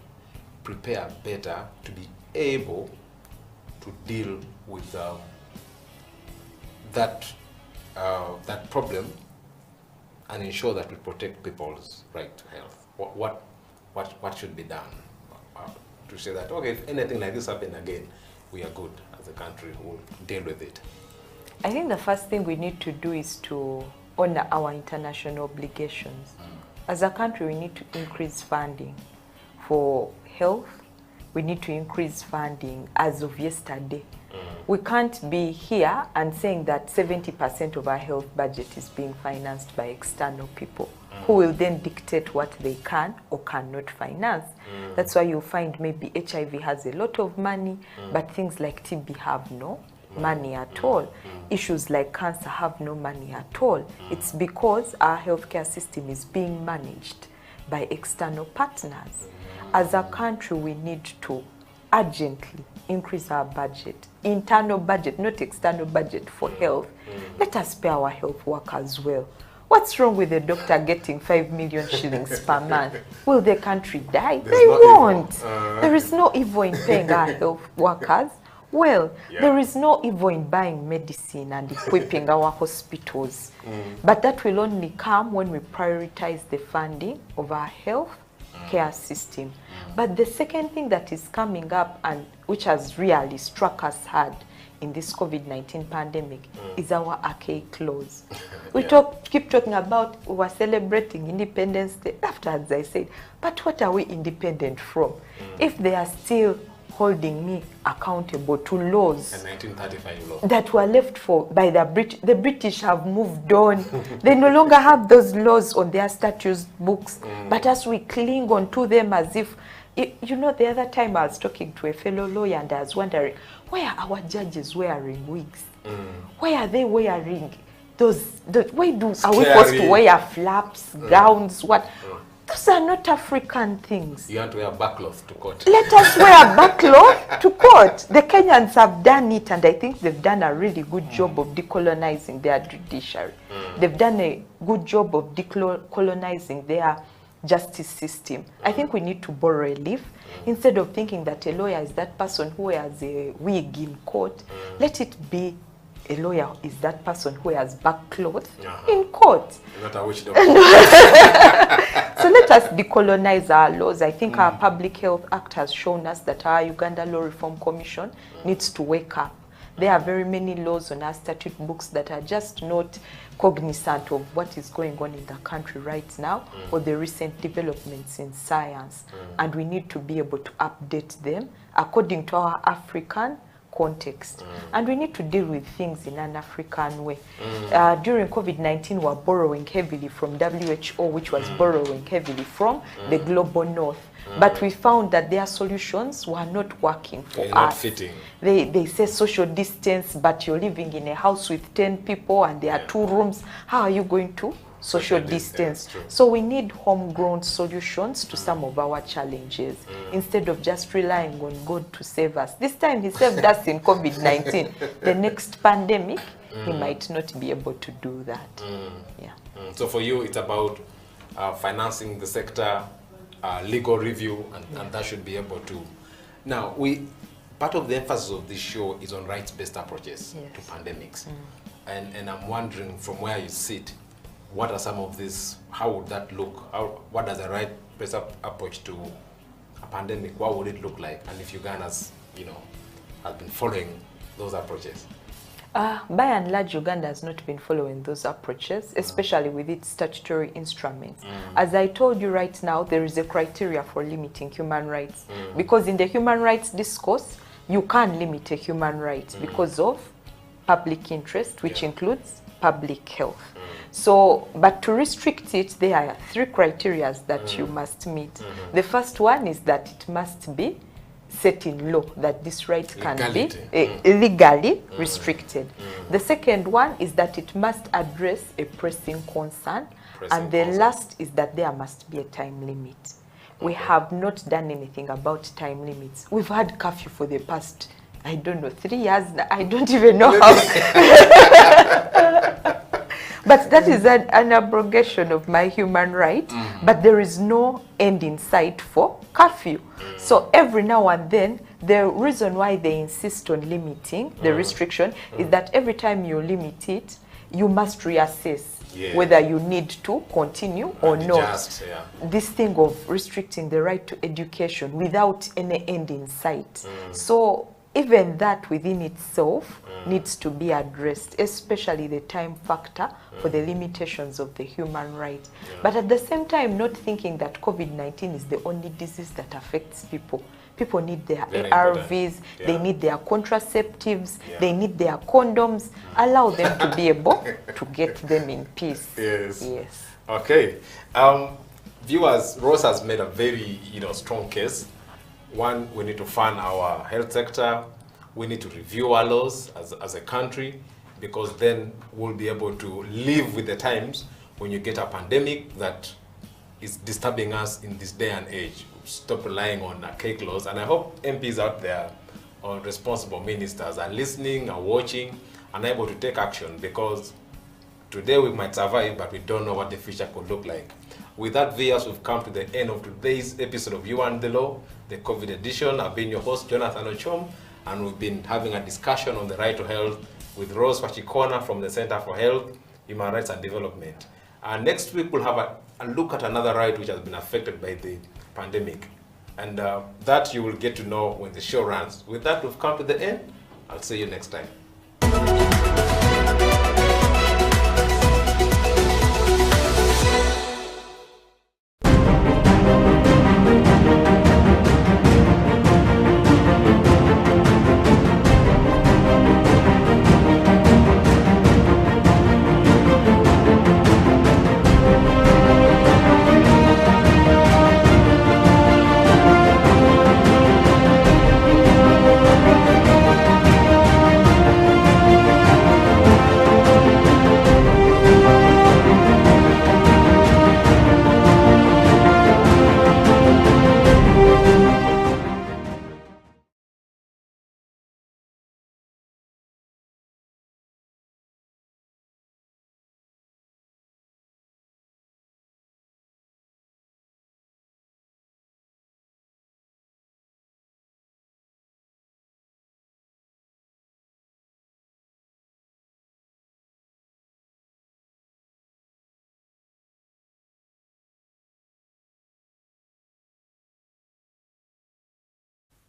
prepare better to be able to deal with that problem and ensure that we protect people's right to health? What should be done to say that, okay, if anything like this happens again, we are good as a country, we'll deal with it? I think the first thing we need to do is to honor our international obligations. As a country, we need to increase funding for health, we need to increase funding as of yesterday. We can't be here and saying that 70% of our health budget is being financed by external people who will then dictate what they can or cannot finance. That's why you'll find maybe HIV has a lot of money, but things like TB have no money at all. Issues like cancer have no money at all. It's because our healthcare system is being managed by external partners. As a country, we need to urgently increase our budget, internal budget, not external budget for health. Let us pay our health workers well. What's wrong with the doctor getting 5 million shillings per month? Will the country die? They won't. There is no evil in paying our health workers well. There is no evil in buying medicine and equipping our hospitals. But that will only come when we prioritize the funding of our health care system. But the second thing that is coming up, and which has really struck us hard in this COVID-19 pandemic, is our archaic laws. We keep talking about, we were celebrating Independence Day. Afterwards I said, but what are we independent from? If they are still holding me accountable to laws, The 1935 law. that were left for by the British have moved on. They no longer have those laws on their statutes books, but as we cling on to them as if, you know, the other time I was talking to a fellow lawyer and I was wondering, why are our judges wearing wigs? Why are they wearing those why are we forced to wear flaps, gowns, what? Those are not African things. You want to wear backcloth to court. Let us wear backcloth to court. The Kenyans have done it, and I think they've done a really good job of decolonizing their judiciary. They've done a good job of decolonizing their justice system. I think we need to borrow a leaf. Instead of thinking that a lawyer is that person who wears a wig in court, let it be a lawyer is that person who wears backcloth in court. Not a witch doctor. So let us decolonize our laws. I think our Public Health Act has shown us that our Uganda Law Reform Commission needs to wake up. There are very many laws on our statute books that are just not cognizant of what is going on in the country right now or the recent developments in science. And we need to be able to update them according to our African context. And we need to deal with things in an African way. During COVID-19, we were borrowing heavily from WHO, which was borrowing heavily from the global north. But we found that their solutions were not working for us. Not fitting. They say social distance, but you're living in a house with 10 people and there are 2 rooms. How are you going to social distance? So we need homegrown solutions to some of our challenges instead of just relying on God to save us. This time he saved us in COVID-19. The next pandemic, he might not be able to do that. So for you, it's about financing the sector, legal review, and that should be able to. Now, part of the emphasis of this show is on rights-based approaches to pandemics. And I'm wondering, from where you sit, what are some of these, how would that look? What does a right-based approach to a pandemic, what would it look like? And if Uganda has been following those approaches? By and large, Uganda has not been following those approaches, especially with its statutory instruments. As I told you right now, there is a criteria for limiting human rights. Because in the human rights discourse, you can limit a human right because of public interest, which includes public health. So, but to restrict it, there are 3 criteria that you must meet. The first one is that it must be set in law, that this right can be legally restricted. The second one is that it must address a pressing concern. And the last is that there must be a time limit. We have not done anything about time limits. We've had curfew for the past, I don't know, 3 years now. I don't even know how. But that is an abrogation of my human right. But there is no end in sight for curfew. So every now and then, the reason why they insist on limiting the restriction is that every time you limit it, you must reassess whether you need to continue or not. This thing of restricting the right to education without any end in sight. So even that within itself needs to be addressed, especially the time factor for the limitations of the human right. But at the same time, not thinking that COVID-19 is the only disease that affects people. People need their Very ARVs, important. they Yeah. need their contraceptives, Yeah. they need their condoms. Allow them to be able to get them in peace. Yes. Yes. Okay. Viewers, Rose has made a very strong case. One, we need to fund our health sector. We need to review our laws as a country, because then we'll be able to live with the times when you get a pandemic that is disturbing us in this day and age. Stop relying on archaic laws. And I hope MPs out there or responsible ministers are listening, are watching, and able to take action, because today we might survive, but we don't know what the future could look like. With that, viewers, we've come to the end of today's episode of You and the Law, the COVID edition. I've been your host, Jonathan Ochom, and we've been having a discussion on the right to health with Rose Wachikona from the Center for Health, Human Rights and Development. And next week, we'll have a look at another right which has been affected by the pandemic. And that you will get to know when the show runs. With that, we've come to the end. I'll see you next time.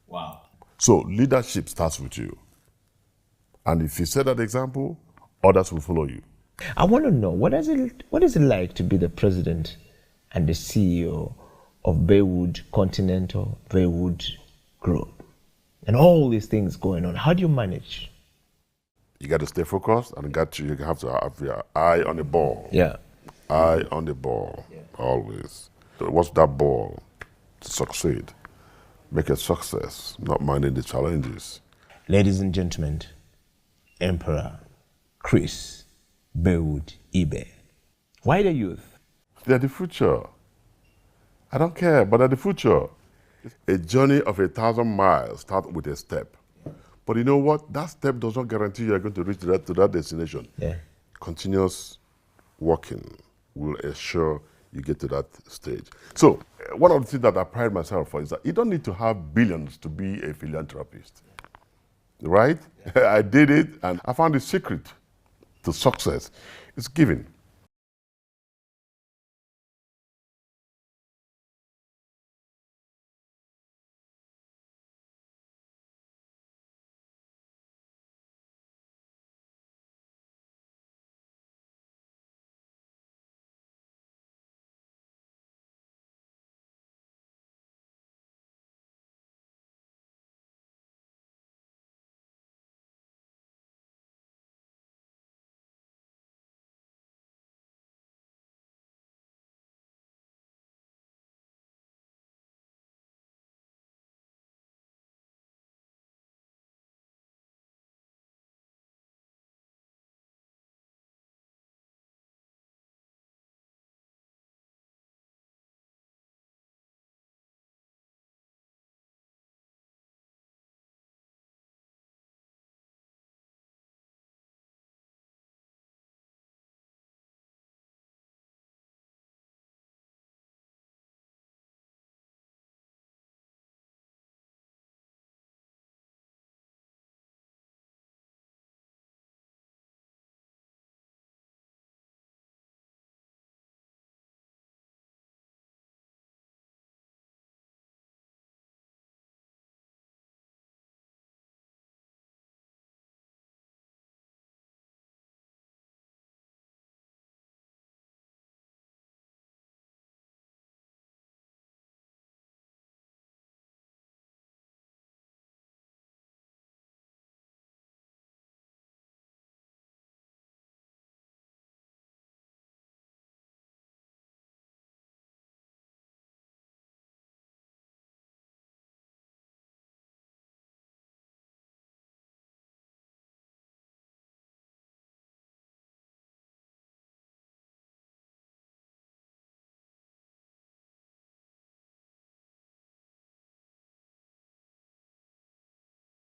Wow. So leadership starts with you. And if you set that example, others will follow you. I want to know, what is it like to be the president and the CEO of Baywood Continental, Baywood Group, and all these things going on? How do you manage? You got to stay focused, and you have to have your eye on the ball. Yeah. Eye on the ball, always. So what's that ball? To succeed. Make a success, not minding the challenges. Ladies and gentlemen, Emperor Chris Baywood Ibe. Why the youth? They're the future. I don't care, but they're the future. A journey of 1,000 miles starts with a step. But you know what? That step does not guarantee you're going to reach to that destination. Yeah. Continuous working will ensure you get to that stage. So, one of the things that I pride myself for is that you don't need to have billions to be a philanthropist. Right? Yeah. I did it, and I found the secret to success. It's giving.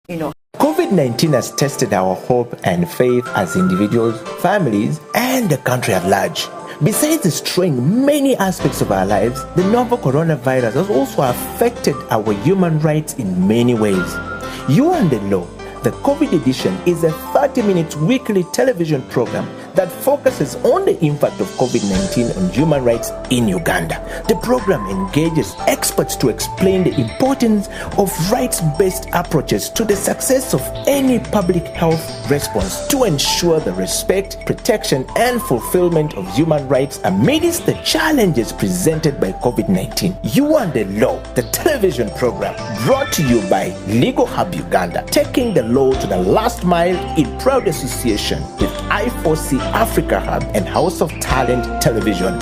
COVID-19 has tested our hope and faith as individuals, families, and the country at large. Besides destroying many aspects of our lives, the novel coronavirus has also affected our human rights in many ways. You and the Law, the COVID edition, is a 30-minute weekly television program that focuses on the impact of COVID-19 on human rights in Uganda. The program engages experts to explain the importance of rights-based approaches to the success of any public health response to ensure the respect, protection, and fulfillment of human rights amidst the challenges presented by COVID-19. You and the Law, the television program, brought to you by Legal Hub Uganda, taking the law to the last mile in proud association with I4C Africa Hub and House of Talent Television.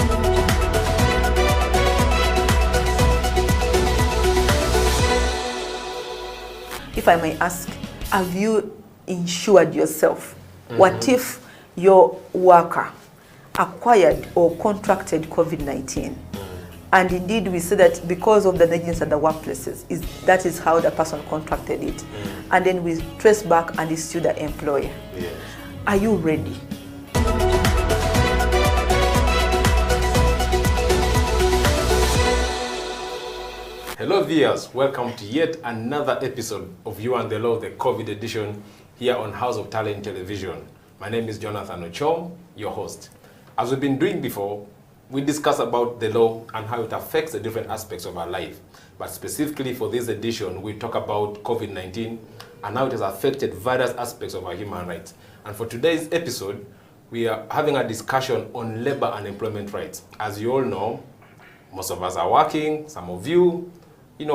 If I may ask, have you insured yourself? What if your worker acquired or contracted COVID-19? And indeed, we see that because of the negligence at the workplaces, that is how the person contracted it. And then we trace back and it's to the employer. Yes. Are you ready? Hello viewers, welcome to yet another episode of You and the Law, the COVID edition, here on House of Talent Television. My name is Jonathan Ochom, your host. As we've been doing before, we discuss about the law and how it affects the different aspects of our life. But specifically for this edition, we talk about COVID-19 and how it has affected various aspects of our human rights. And for today's episode, we are having a discussion on labor and employment rights. As you all know, most of us are working, some of you,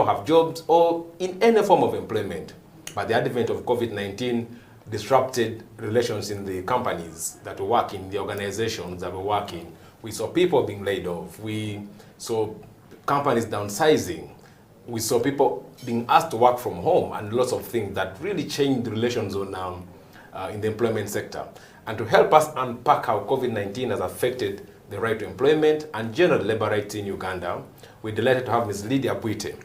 have jobs or in any form of employment. But the advent of COVID-19 disrupted relations in the companies that we work in, the organizations that we work in. We saw people being laid off. We saw companies downsizing. We saw people being asked to work from home and lots of things that really changed the relations on, in the employment sector. And to help us unpack how COVID-19 has affected the right to employment and general labor rights in Uganda, we're delighted to have Ms. Lydia Bwite.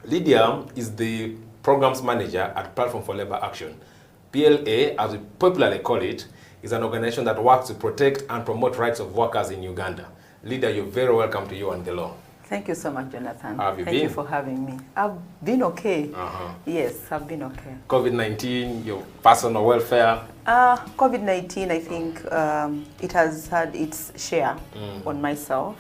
Lydia is the programs manager at Platform for Labor Action. PLA, as we popularly call it, is an organization that works to protect and promote rights of workers in Uganda. Lydia, you're very welcome to You and the Law. Thank you so much, Jonathan. How have you been? Thank you for having me. I've been okay. Yes, I've been okay. COVID-19, your personal welfare? COVID-19, I think it has had its share on myself,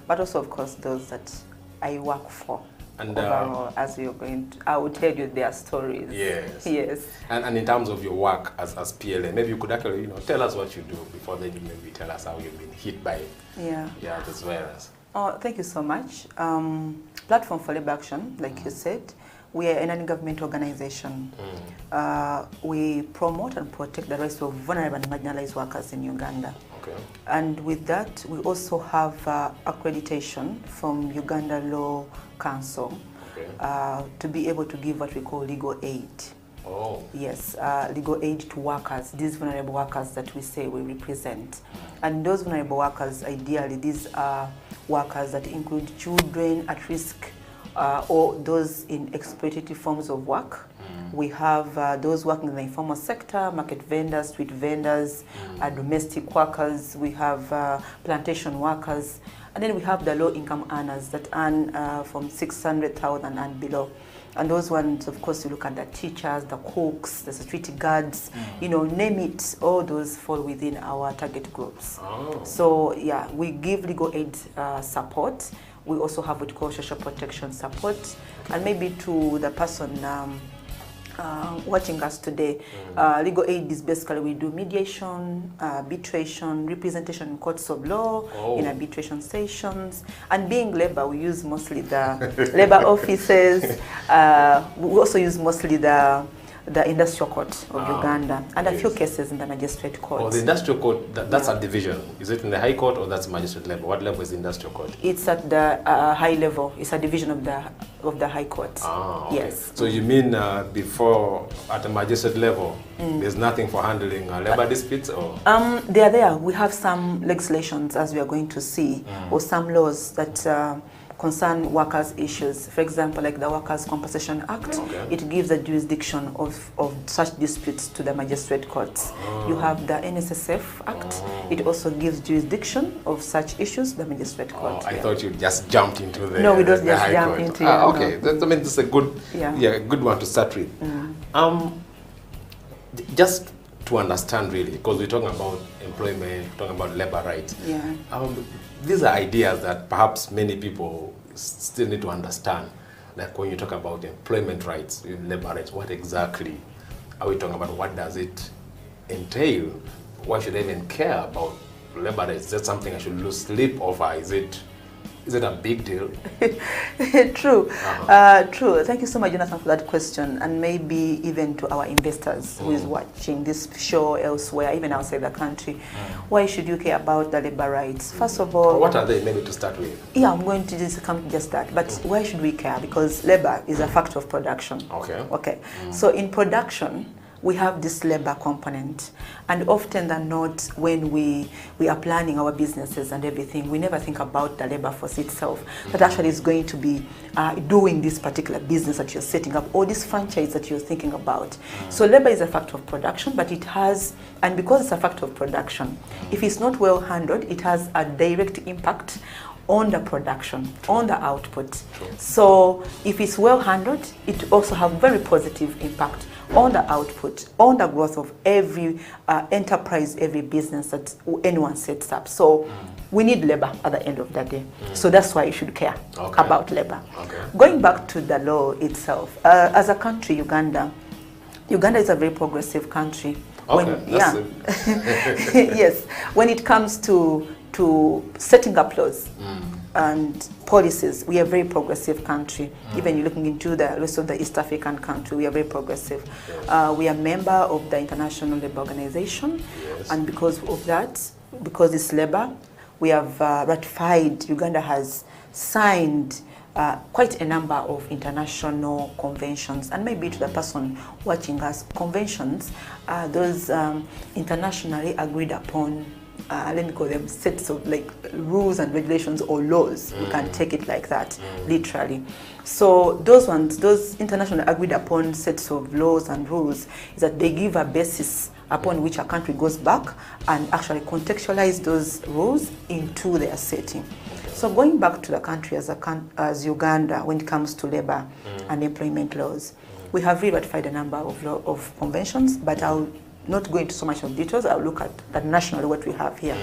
but also, of course, those that I work for. And overall, as you're going to, I will tell you their stories. Yes. Yes. And in terms of your work as PLA, maybe you could actually tell us what you do before then you maybe tell us how you've been hit by this virus. Oh, thank you so much. Platform for Labor Action, like you said, we are a non-government organization. We promote and protect the rights of vulnerable and marginalized workers in Uganda. Okay. And with that, we also have accreditation from Uganda Law Council to be able to give what we call legal aid. Oh. Yes, legal aid to workers, these vulnerable workers that we say we represent. And those vulnerable workers, ideally, these are workers that include children at risk or those in exploitative forms of work. We have those working in the informal sector, market vendors, street vendors, domestic workers. We have plantation workers. And then we have the low-income earners that earn from 600,000 and below. And those ones, of course, you look at the teachers, the cooks, the security guards, name it, all those fall within our target groups. Oh. So, yeah, we give legal aid support. We also have what we call social protection support. And maybe to the person watching us today, legal aid is basically we do mediation, arbitration, representation in courts of law, in arbitration sessions, and being labor, we use mostly the labor offices. We also use mostly the industrial court of Uganda, and a few cases in the magistrate court. Oh, the industrial court, that's a division. Is it in the high court or that's magistrate level? What level is the industrial court? It's at the high level. It's a division of the high court. Okay. Yes. So you mean before at the magistrate level, there's nothing for handling labor disputes, or? They are there. We have some legislations, as we are going to see, or some laws that concern workers' issues. For example, like the Workers' Compensation Act, it gives the jurisdiction of such disputes to the magistrate courts. You have the NSSF Act, it also gives jurisdiction of such issues to the magistrate court. I thought you just jumped into the No, we don't the just High jump Court. into it. Okay, I mean, this is a good, good one to start with. Just to understand really, because we're talking about employment, talking about labor rights. These are ideas that perhaps many people still need to understand. Like when you talk about employment rights, labor rights, what exactly are we talking about? What does it entail? Why should I even care about labor rights? Is that something I should lose sleep over? Is it a big deal? True. True. Thank you so much, Jonathan, for that question. And maybe even to our investors who is watching this show elsewhere, even outside the country, why should you care about the labor rights? First of all, what are they, maybe to start with? Yeah, I'm going to just come to just that. But why should we care? Because labor is a factor of production. Okay. So in production, we have this labor component, and often than not, when we are planning our businesses and everything, we never think about the labor force itself that actually is going to be doing this particular business that you're setting up, or this franchise that you're thinking about. So labor is a factor of production, but it has, and because it's a factor of production, if it's not well handled, it has a direct impact on the production, on the output. So if it's well handled, it also have very positive impact on the output, on the growth of every enterprise, every business that anyone sets up. So we need labor at the end of the day. So that's why you should care about labor. Going back to the law itself, as a country, Uganda is a very progressive country. Yes, when it comes to setting up laws and policies, we are a very progressive country. Even you're looking into the rest of the East African country, we are very progressive. We are a member of the International Labour Organization, and because of that, because it's labor, we have ratified, Uganda has signed quite a number of international conventions. And maybe to the person watching us, conventions are those internationally agreed upon, let me call them sets of like rules and regulations or laws. We can take it like that, literally. So those ones, those internationally agreed upon sets of laws and rules, is that they give a basis upon which a country goes back and actually contextualize those rules into their setting. So going back to the country as Uganda, when it comes to labor and employment laws, we have re-ratified a number of conventions, but I'll not go into so much of details. I'll look at that nationally what we have here.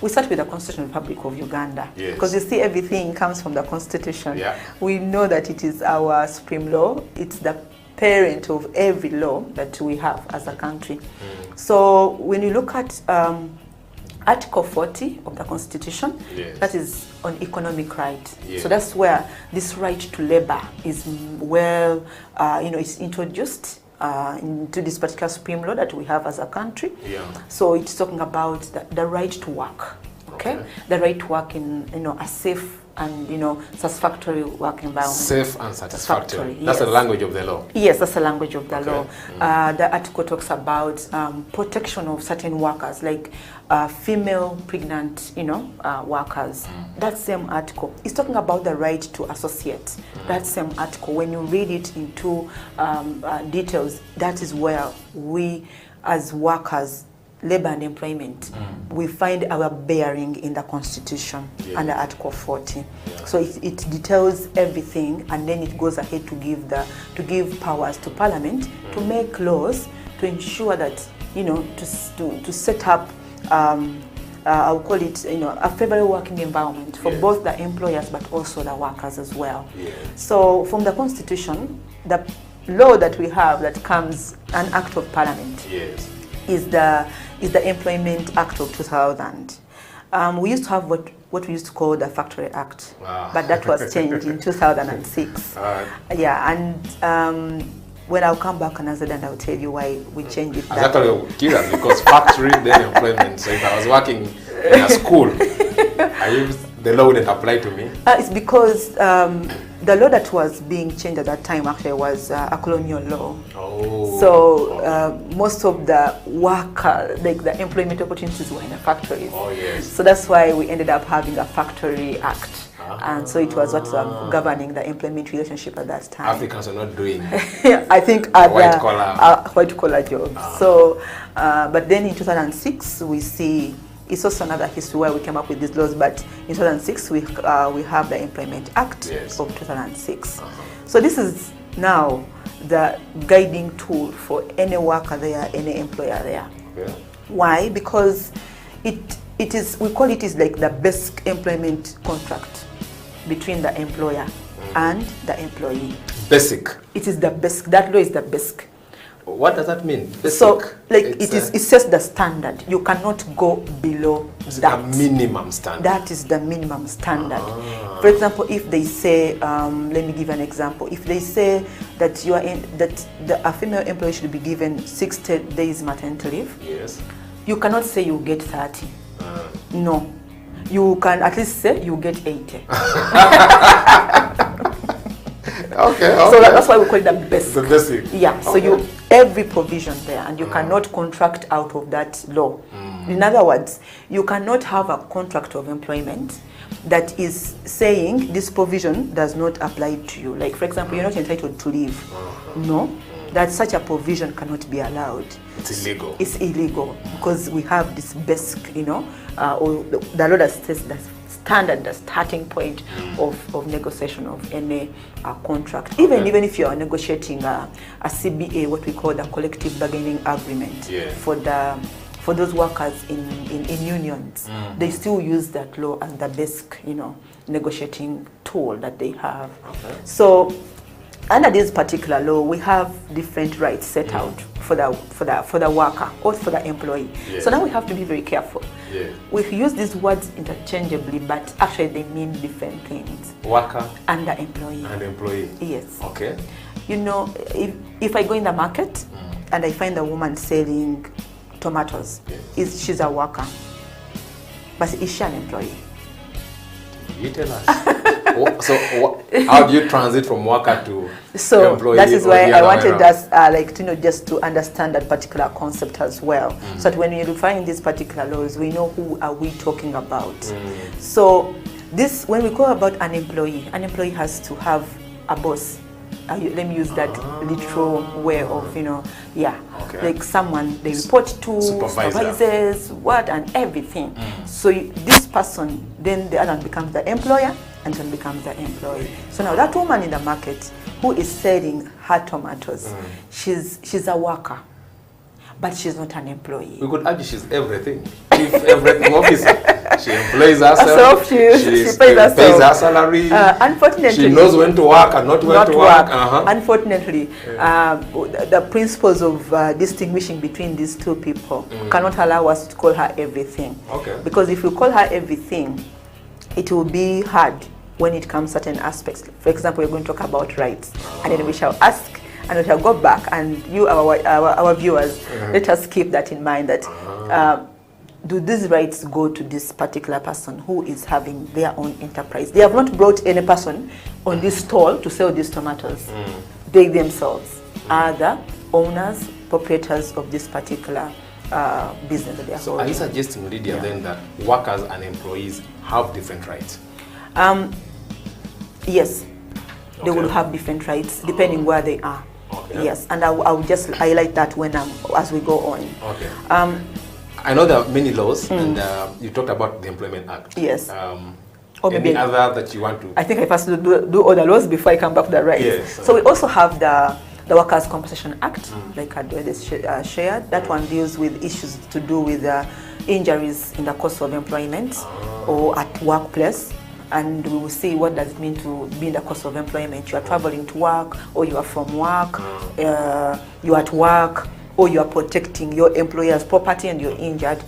We start with the Constitutional Republic of Uganda, because you see everything comes from the Constitution. We know that it is our supreme law. It's the parent of every law that we have as a country. So when you look at Article 40 of the Constitution, that is on economic right. So that's where this right to labor is well, it's introduced into this particular supreme law that we have as a country. So it's talking about the right to work, the right to work in a safe and satisfactory work environment. Safe and satisfactory. That's the language of the law. Yes, that's the language of the law. The article talks about protection of certain workers, like female pregnant, workers. That same article is talking about the right to associate. That same article, when you read it into details, that is where we, as workers, labor and employment, we find our bearing in the Constitution under Article 40. So it details everything, and then it goes ahead to give powers to Parliament to make laws to ensure that to set up I'll call it a favorable working environment for both the employers but also the workers as well. So from the Constitution, the law that we have that comes an act of Parliament is the Employment Act of 2000. We used to have what we used to call the Factory Act, but that was changed in 2006. When I'll come back another day and I'll tell you why we changed it. I was actually curious because factory, then employment. So if I was working in a school, the law wouldn't apply to me. It's because the law that was being changed at that time actually was a colonial law. Most of the worker, like the employment opportunities, were in the factories. So that's why we ended up having a Factory Act. And so it was what was governing the employment relationship at that time. Africans are not doing I think white collar jobs. So, but then in 2006 we see it's also another history where we came up with these laws. But in 2006 we have the Employment Act of 2006. So this is now the guiding tool for any worker there, any employer there. Okay. Why? Because it is, we call it is like the basic employment contract between the employer and the employee. Basic. It is the basic. That law is the basic. What does that mean? Basic. So, like it sets the standard. You cannot go below that. A minimum standard. That is the minimum standard. For example, if they say, let me give an example. If they say that a female employee should be given 60 days maternity leave, yes, you cannot say you get 30. No, you can at least say you get 80. Okay. So that's why we call it the basic. The basic. Yeah. So you every provision there, and you cannot contract out of that law. In other words, you cannot have a contract of employment that is saying this provision does not apply to you. Like, for example, you're not entitled to leave. No, that such a provision cannot be allowed. It's illegal. It's illegal because we have this basic, or the law that says that standard, the starting point of negotiation of any contract. Even if you are negotiating a CBA, what we call the collective bargaining agreement, for those workers in unions, they still use that law as the basic, negotiating tool that they have. Okay. So under this particular law, we have different rights set out for the worker or for the employee. So now we have to be very careful. We use these words interchangeably, but actually they mean different things. Worker and the employee. And employee. Yes. Okay. If I go in the market and I find a woman selling tomatoes, she's a worker, but is she an employee? You tell us. So how do you transit from worker to employee? So that is why I wanted us just to understand that particular concept as well. So that when we define these particular laws, we know who are we talking about. So when we go about an employee has to have a boss. Let me use that literal way of, like someone they report to, supervisors, and everything. So this person, then the other one becomes the employer, and then becomes the employee. So now that woman in the market who is selling her tomatoes, she's a worker, but she's not an employee. We could argue she's everything. Chief everything officer. She employs herself. She pays her salary. Unfortunately, she knows when to work and not when to work. Unfortunately, the principles of distinguishing between these two people cannot allow us to call her everything. Okay. Because if we call her everything, it will be hard when it comes to certain aspects. For example, we're going to talk about rights, and then we shall ask, and we shall go back, and you, our viewers, let us keep that in mind that do these rights go to this particular person who is having their own enterprise? They have not brought any person on this stall to sell these tomatoes. They themselves are the owners, proprietors of this particular business that they are holding. So are you suggesting, Lydia, then that workers and employees have different rights? Yes, they will have different rights depending where they are. Okay. Yes, and I will just highlight that as we go on. Okay. I know there are many laws, and you talked about the Employment Act. Yes. Or maybe any other that you want to? I think I first do all the laws before I come back to the rights. Yes. So we also have the Workers' Compensation Act, like I shared. That one deals with issues to do with injuries in the course of employment or at workplace. And we will see what does it mean to be in the course of employment. You are traveling to work, or you are from work, you are at work, or you are protecting your employer's property and you're injured.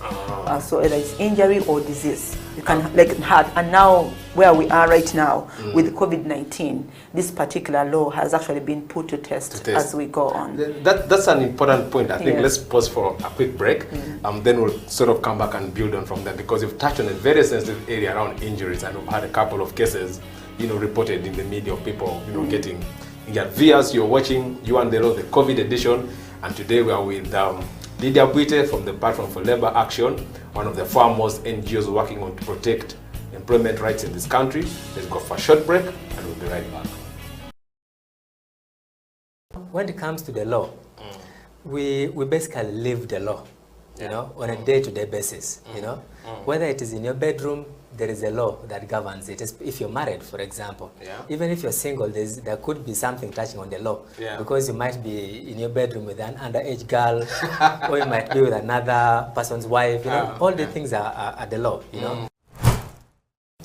So either it's injury or disease. You can and now where we are right now with COVID-19, this particular law has actually been put to test as we go on. That's an important point. I think let's pause for a quick break. Then we'll sort of come back and build on from there, because you've touched on a very sensitive area around injuries, and we've had a couple of cases, reported in the media of people, getting injured. Viewers, you're watching You and the Law, the COVID edition. And today we are with Lydia Buite from the Platform for Labour Action, one of the foremost NGOs working on to protect employment rights in this country. Let's go for a short break and we'll be right back. When it comes to the law, we basically live the law, you know, on a day-to-day basis, you know. Whether it is in your bedroom, there is a law that governs it. If you're married, for example, even if you're single, there could be something touching on the law, because you might be in your bedroom with an underage girl, or you might be with another person's wife, you know. All the things are the law, you know.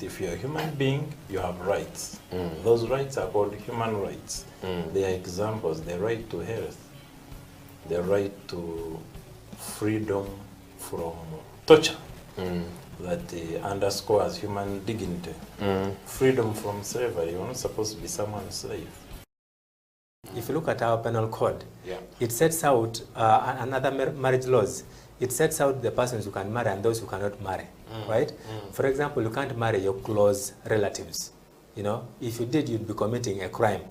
If you're a human being, you have rights. Those rights are called human rights. They are examples: the right to health, the right to freedom from torture, that underscores human dignity, freedom from slavery. You're not supposed to be someone's slave. If you look at our penal code, it sets out another marriage laws. It sets out the persons who can marry and those who cannot marry, right? For example, you can't marry your close relatives. You know, if you did, you'd be committing a crime.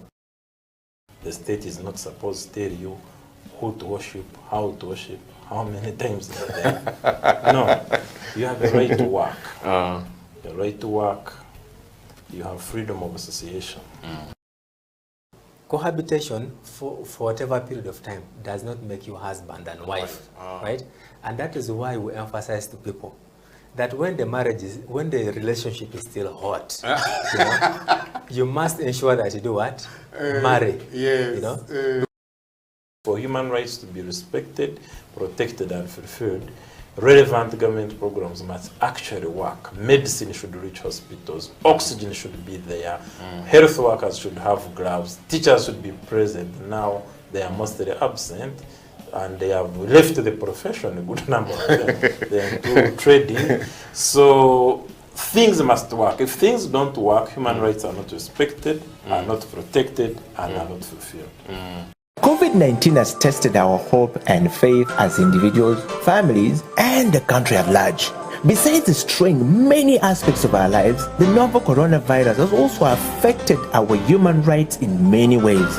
The state is not supposed to tell you who to worship, how to worship, how many times a day. No, you have a right to work. The right to work, you have freedom of association. Cohabitation for whatever period of time does not make you husband and wife, right? And that is why we emphasize to people that when the relationship is still hot, you know, you must ensure that you do what? Marry. Yes. You know? For human rights to be respected, protected, and fulfilled, relevant government programs must actually work. Medicine should reach hospitals, oxygen should be there, health workers should have gloves, teachers should be present. Now they are mostly absent, and they have left the profession, a good number of them. They are into trading. So things must work. If things don't work, human rights are not respected, are not protected, and are not fulfilled. COVID-19 has tested our hope and faith as individuals, families, and the country at large. Besides destroying many aspects of our lives, the novel coronavirus has also affected our human rights in many ways.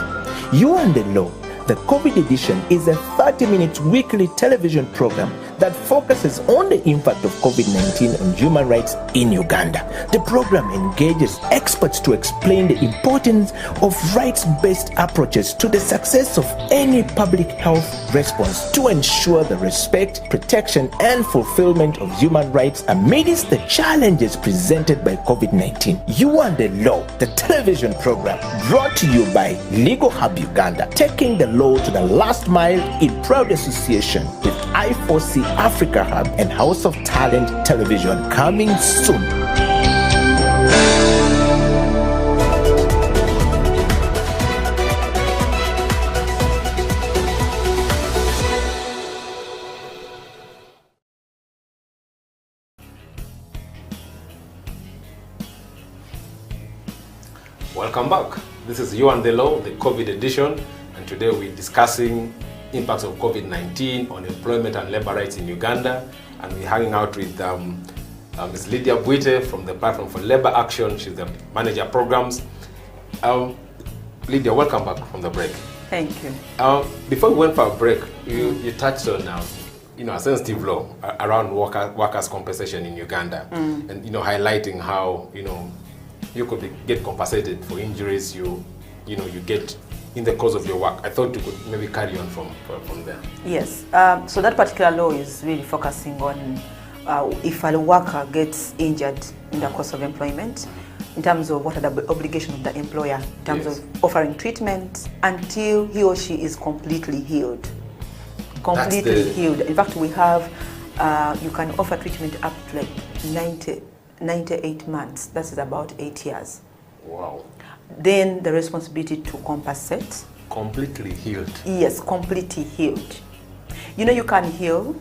You and the Law, the COVID edition, is a 30-minute weekly television program that focuses on the impact of COVID-19 on human rights in Uganda. The program engages experts to explain the importance of rights-based approaches to the success of any public health response to ensure the respect, protection, and fulfillment of human rights amidst the challenges presented by COVID-19. You and the Law, the television program, brought to you by Legal Hub Uganda, taking the law to the last mile in proud association with I4C Africa Hub and House of Talent Television, coming soon. Welcome back. This is You and the Law, the COVID edition, and today we're discussing impacts of COVID-19 on employment and labor rights in Uganda, and we're hanging out with Ms. Lydia Buite from the Platform for Labor Action. She's the manager of programs. Lydia, welcome back from the break. Thank you. Before we went for a break, you touched on a sensitive law around workers' compensation in Uganda, and highlighting how you could get compensated for injuries you get in the course of your work. I thought you could maybe carry on from there. Yes. So that particular law is really focusing on if a worker gets injured in the course of employment, in terms of what are the obligations of the employer, in terms of offering treatment until he or she is completely healed. Healed. In fact, we have, you can offer treatment up to like 98 months. That is about 8 years. Wow. Then the responsibility to compensate. Completely healed. Yes, completely healed. You can heal.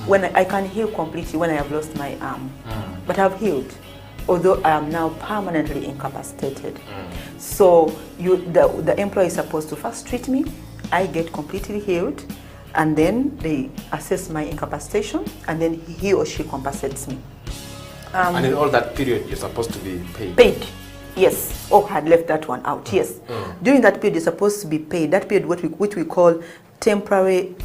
When I can heal completely when I have lost my arm, but I've healed, although I am now permanently incapacitated. So the employer is supposed to first treat me. I get completely healed, and then they assess my incapacitation, and then he or she compensates me. And in all that period, you're supposed to be paid. Paid. Yes. Oh, I had left that one out. Yes. During that period, you're supposed to be paid. That period, which we call temporary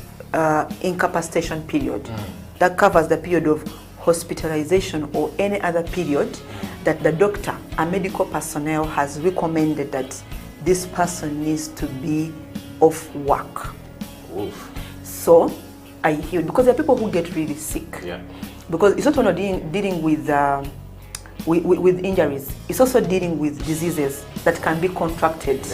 incapacitation period. That covers the period of hospitalization or any other period that the doctor, a medical personnel has recommended that this person needs to be off work. Oof. So I hear, because there are people who get really sick. Yeah. Because it's not only dealing with injuries, it's also dealing with diseases that can be contracted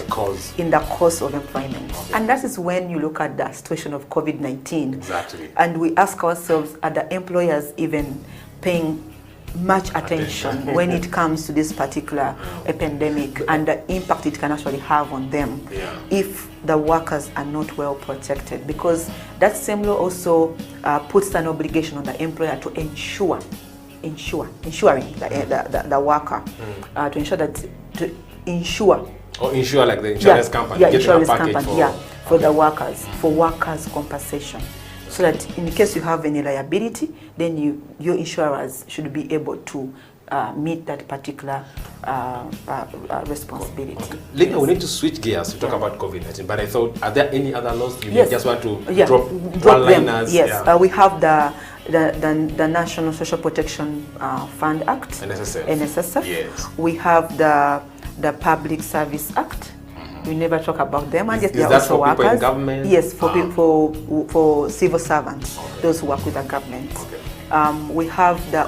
in the course of employment. Okay. And that is when you look at the situation of COVID-19. Exactly. And we ask ourselves, are the employers even paying much attention when it comes to this particular pandemic and the impact it can actually have on them if the workers are not well protected? Because that same law also puts an obligation on the employer to ensuring the worker to ensure that insure like the insurance company, insurance company for the workers, for workers' compensation. So that in case you have any liability, then your insurers should be able to meet that particular responsibility. Okay. Later, we need to switch gears to talk about COVID-19, but I thought, are there any other laws you just want to drop one-liners? Yes, we have the National Social Protection Fund Act, NSSF. Yes. We have the Public Service Act. We never talk about them, and is they are that also for workers. People in government? Yes, for civil servants, those who work with the government. Okay. We have the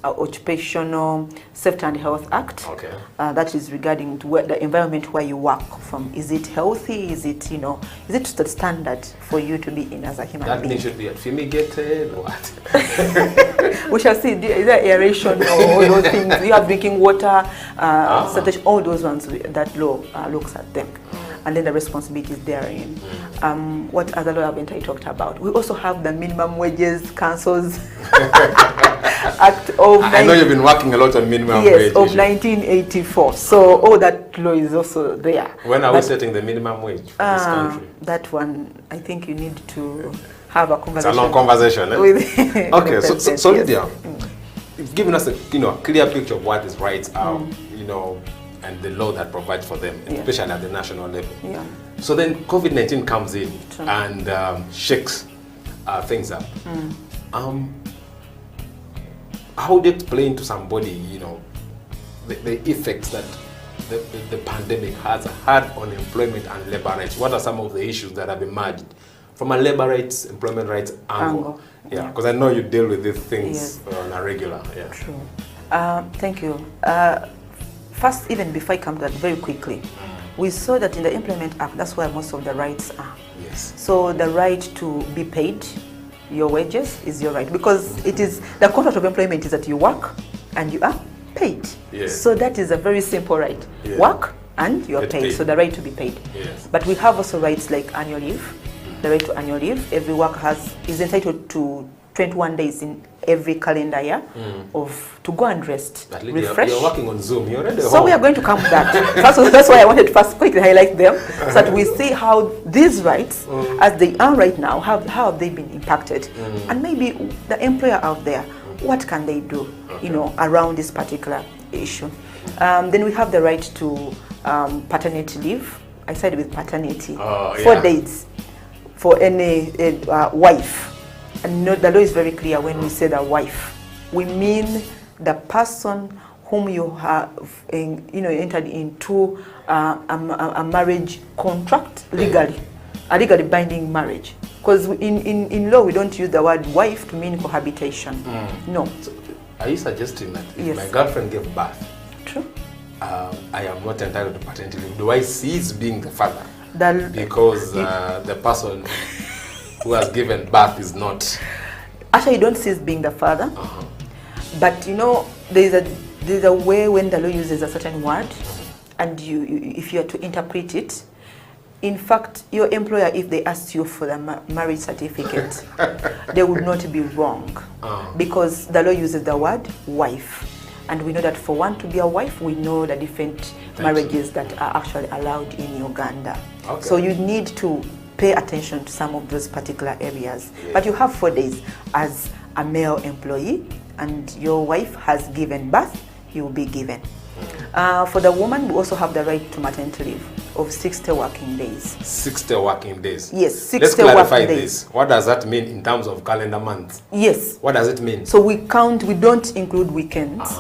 Occupational Safety and Health Act. Okay. That is regarding to the environment where you work from. Is it healthy? Is it is it the standard for you to be in as a human being? That means should be fumigated or what? We shall see. Is there aeration or all those things? You have drinking water, sanitation, all those ones. That law looks at them. And then the responsibilities therein. What other law haven't I talked about? We also have the Minimum Wages Council's Act of... I know you've been working a lot on minimum wage. Yes, of 1984. So all that law is also there. When are we setting the minimum wage for this country? That one, I think you need to have a conversation. It's a long conversation, eh? With okay, so Lydia, you've given us a clear picture of what these rights are, and the law that provides for them, especially at the national level. Yeah. So then COVID-19 comes in and shakes things up. How do you explain to somebody, the effects that the pandemic has had on employment and labor rights? What are some of the issues that have emerged from a labor rights, employment rights angle? Yeah, because I know you deal with these things on a regular. Yeah. True. Thank you. First, even before I come to that, very quickly, we saw that in the Employment Act, that's where most of the rights are. Yes. So the right to be paid your wages is your right, because it is the contract of employment is that you work and you are paid. Yes. So that is a very simple right. Yeah. Work and you are paid. So the right to be paid. Yes. But we have also rights like annual leave. The right to annual leave. Every worker is entitled to 21 days in every calendar year to go and rest, refresh. You're working on Zoom. You're already So home. we are going to come to that. That's why I wanted to first quickly highlight them, so that we see how these rights, as they are right now, how have they been impacted, and maybe the employer out there, what can they do, around this particular issue. Then we have the right to paternity leave. I said with paternity, 4 days for any wife. And the law is very clear when we say the wife. We mean the person whom you have entered into a marriage contract legally, a legally binding marriage. Because in law we don't use the word wife to mean cohabitation. No. So are you suggesting that if my girlfriend gave birth, true, I am not entitled to paternity leave? Do I cease being the father? Because the person who has given birth is not. Actually, you don't cease being the father, but there's a way when the law uses a certain word, and if you are to interpret it, in fact, your employer, if they ask you for the marriage certificate, they would not be wrong, because the law uses the word wife, and we know that for one to be a wife, we know the different marriages that are actually allowed in Uganda. Okay. So you need to pay attention to some of those particular areas. Yeah. But you have 4 days as a male employee, and your wife has given birth, you will be given. For the woman, we also have the right to maternity leave. of 60 working days. 60 working days. Yes, 60 Let's clarify working days. this. What does that mean in terms of calendar months? Yes. What does it mean? So we don't include weekends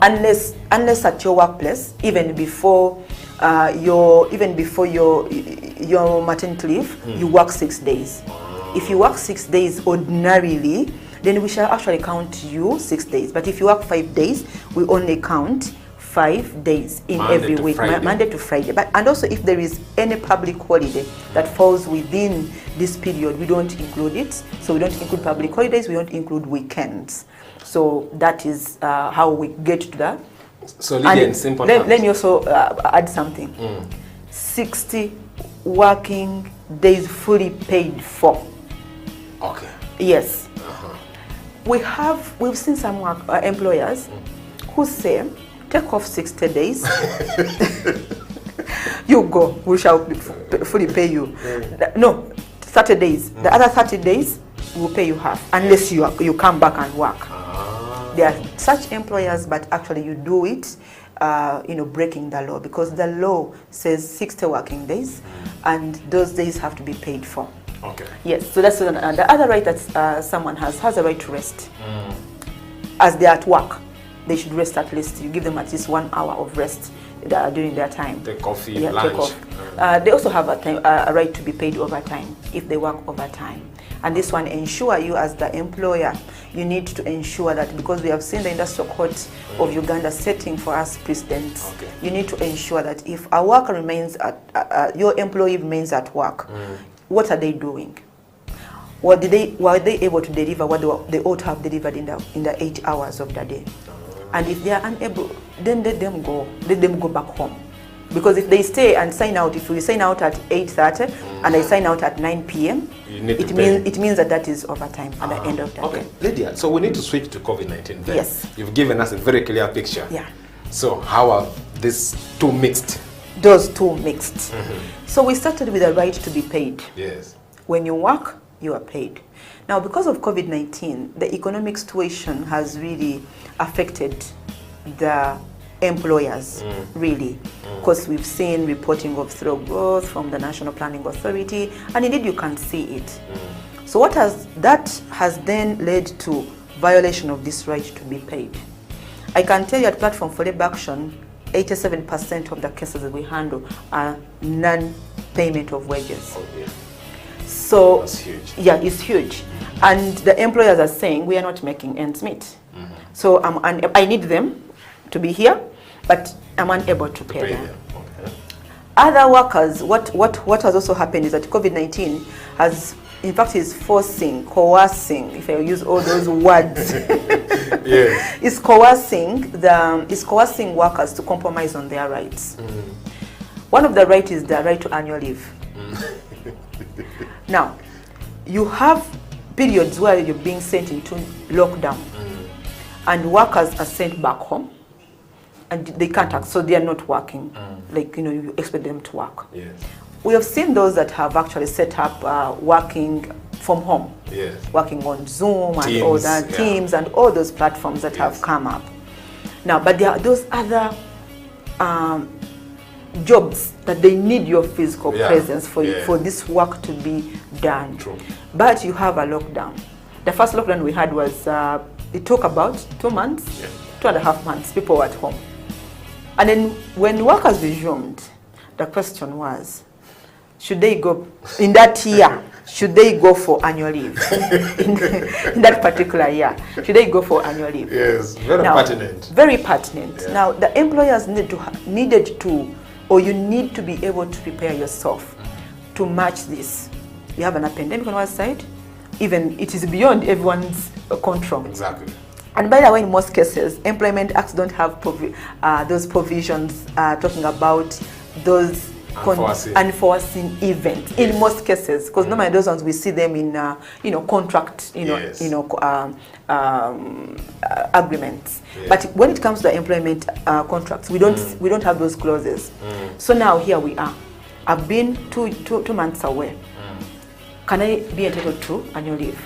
unless at your workplace, even before your maternity leave, you work 6 days. If you work 6 days ordinarily, then we shall actually count you 6 days. But if you work 5 days, we only count 5 days in every week, Monday to Friday. And also if there is any public holiday that falls within this period, we don't include it. So we don't include public holidays, we don't include weekends. So that is how we get to that. So Lydia, in simple terms. Let me also add something. 60 working days fully paid for. Okay. Yes. We've seen some employers who say, take off 60 days. You go, we shall fully pay you. No, 30 days. The other 30 days, we'll pay you half, unless you come back and work. There are such employers, but actually you do it, breaking the law, because the law says 60 working days, and those days have to be paid for. Okay. Yes, so that's the other right that someone has a right to rest. As they are at work, they should rest at least. You give them at least 1 hour of rest during their time. Take coffee, lunch. Take off. They also have a right to be paid overtime if they work overtime. And this one, ensure you as the employer, you need to ensure that, because we have seen the Industrial Court of Uganda setting for us precedents, you need to ensure that if a worker remains your employee remains at work, what are they doing? Were they able to deliver what they ought to have delivered in the 8 hours of the day? And if they are unable, then let them go back home. Because if they stay and sign out, if we sign out at 8:30 and I sign out at 9 p.m., it means that is overtime at the end of the day. Okay, Lydia, so we need to switch to COVID-19 then. Yes. You've given us a very clear picture. Yeah. So how are these two mixed? Those two mixed. So we started with the right to be paid. Yes. When you work, you are paid. Now, because of COVID-19, the economic situation has really affected the employers, really, because we've seen reporting of slow growth from the National Planning Authority, and indeed you can see it. So that has then led to violation of this right to be paid. I can tell you at Platform for Labour Action, 87% of the cases that we handle are non-payment of wages. So that's huge. Yeah, it's huge. And the employers are saying we are not making ends meet. So I need them to be here, but I'm unable to pay them. Okay. Other workers, what has also happened is that COVID-19 has, in fact, is coercing, if I use all those words, yes. is coercing workers to compromise on their rights. One of the rights is the right to annual leave. Now, you have periods where you're being sent into lockdown, and workers are sent back home, and they can't act, so they are not working. You expect them to work. Yes. We have seen those that have actually set up working from home, working on Zoom and all that, Teams and all those platforms that have come up. Now, but there are those other jobs that they need your physical presence for this work to be done. True. But you have a lockdown. The first lockdown we had was, it took about 2 months, 2.5 months, people were at home. And then when workers resumed, the question was, should they go, in that year, should they go for annual leave? in that particular year, should they go for annual leave? Yes, pertinent. Very pertinent. Yeah. Now, the employers needed to, or you need to be able to prepare yourself to match this. You have an pandemic on one side, even it is beyond everyone's control. Exactly. And by the way, in most cases, employment acts don't have those provisions talking about those unforeseen events. In most cases, because normally those ones we see them in contract, agreements. Yeah. But when it comes to employment contracts, we don't have those clauses. So now here we are. I've been two months away. Can I be entitled to annual leave?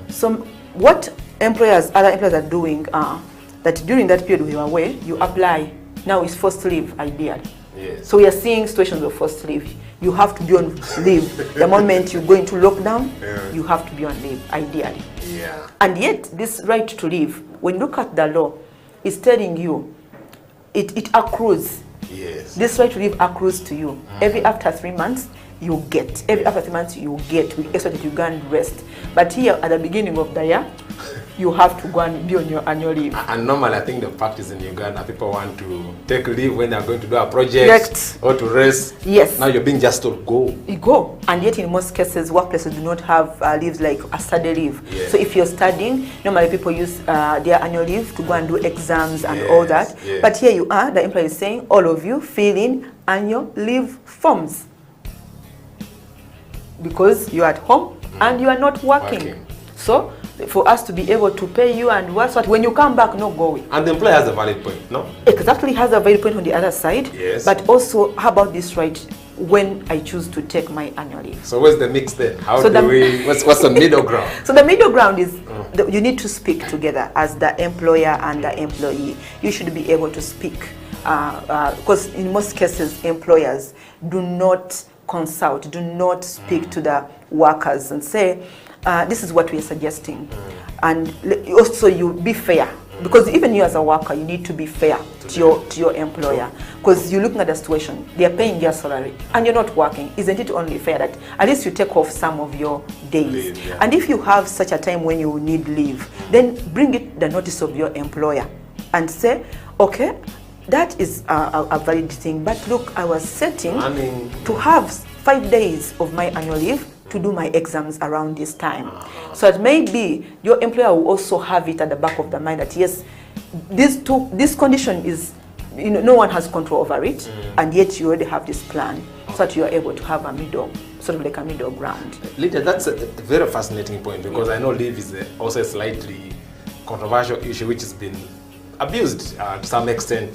So what other employers are doing that during that period we were away, you apply. Now it's forced leave idea. Yes. So we are seeing situations of forced leave. You have to be on leave. The moment you go into lockdown, you have to be on leave, ideally. Yeah. And yet, this right to leave, when you look at the law, it's telling you, it accrues. Yes. This right to leave accrues to you. Every after 3 months, you get. Every after 3 months, you get. We expect that you go and rest. But here, at the beginning of the year, you have to go and be on your annual leave. And normally, I think the practice in Uganda, people want to take leave when they're going to do a project or to rest. Yes. Now you're being just told, go. You go. And yet, in most cases, workplaces do not have leaves like a study leave. Yes. So if you're studying, normally people use their annual leave to go and do exams and all that. Yes. But here you are, the employer is saying, all of you fill in annual leave forms. Because you're at home and you are not working. So, for us to be able to pay you and what, so when you come back, no go away. And the employer has a valid point, no? Exactly, has a valid point on the other side. Yes. But also, how about this right when I choose to take my annual leave? So where's the mix then? How So do we, what's the middle ground? So the middle ground is you need to speak together as the employer and the employee. You should be able to speak because in most cases, employers do not consult, do not speak to the workers and say, this is what we are suggesting. And also you be fair. Because even you as a worker, you need to be fair to your employer. Because you're looking at the situation, they are paying your salary and you're not working. Isn't it only fair that at least you take off some of your days? Leave, yeah. And if you have such a time when you need leave, then bring it the notice of your employer and say, okay, that is a valid thing. But look, I was setting to have 5 days of my annual leave to do my exams around this time. So it may be your employer will also have it at the back of the mind that yes, this condition is, no one has control over it, and yet you already have this plan so that you are able to have a middle, sort of like a middle ground. Lydia, that's a very fascinating point because I know leave is also a slightly controversial issue which has been abused to some extent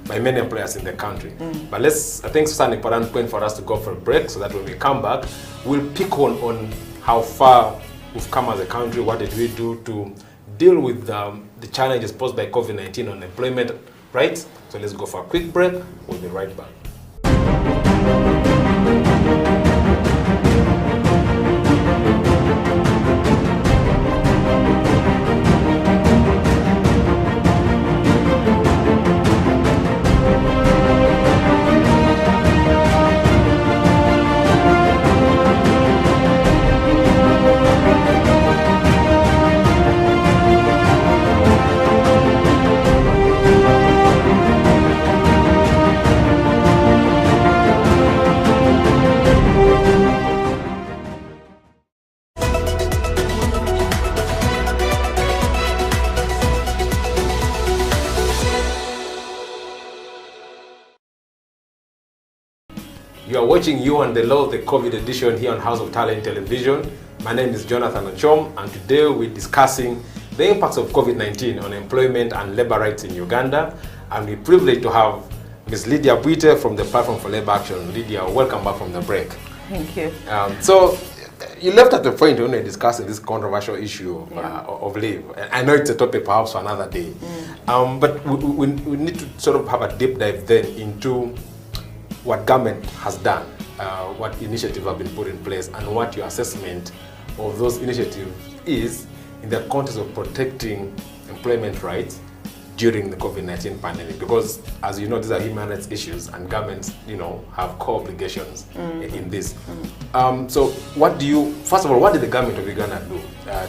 by many employers in the country. But I think it's an important point for us to go for a break so that when we come back, we'll pick on how far we've come as a country, what did we do to deal with the challenges posed by COVID-19 on employment, right? So let's go for a quick break. We'll be right back. You are watching You and the Law, the COVID edition here on House of Talent Television. My name is Jonathan Ochom, and today we're discussing the impacts of COVID-19 on employment and labor rights in Uganda. And we're privileged to have Ms. Lydia Bwite from the Platform for Labor Action. Lydia, welcome back from the break. Thank you. So you left at the point when we're discussing this controversial issue of leave. I know it's a topic perhaps for another day, but we need to sort of have a deep dive then into what government has done, what initiatives have been put in place, and what your assessment of those initiatives is in the context of protecting employment rights during the COVID-19 pandemic. Because, as you know, these are human rights issues, and governments, have core obligations in this. So, first of all, what did the government of Uganda do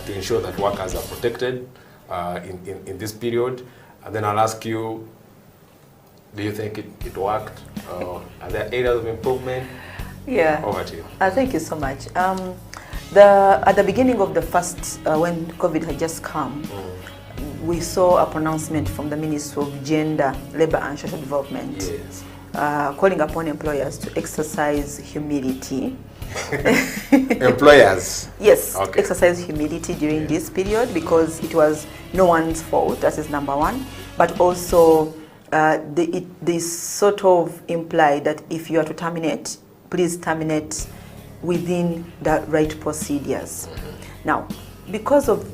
to ensure that workers are protected in this period? And then I'll ask you, do you think it worked? Are there areas of improvement? Yeah. Over to you. Thank you so much. At the beginning of the first, when COVID had just come, we saw a pronouncement from the Ministry of Gender, Labour and Social Development, Yes. Calling upon employers to exercise humility. Employers? Yes, Okay. exercise humility during this period because it was no one's fault, that is number one. But also, they sort of imply that if you are to terminate, please terminate within the right procedures. Now, because of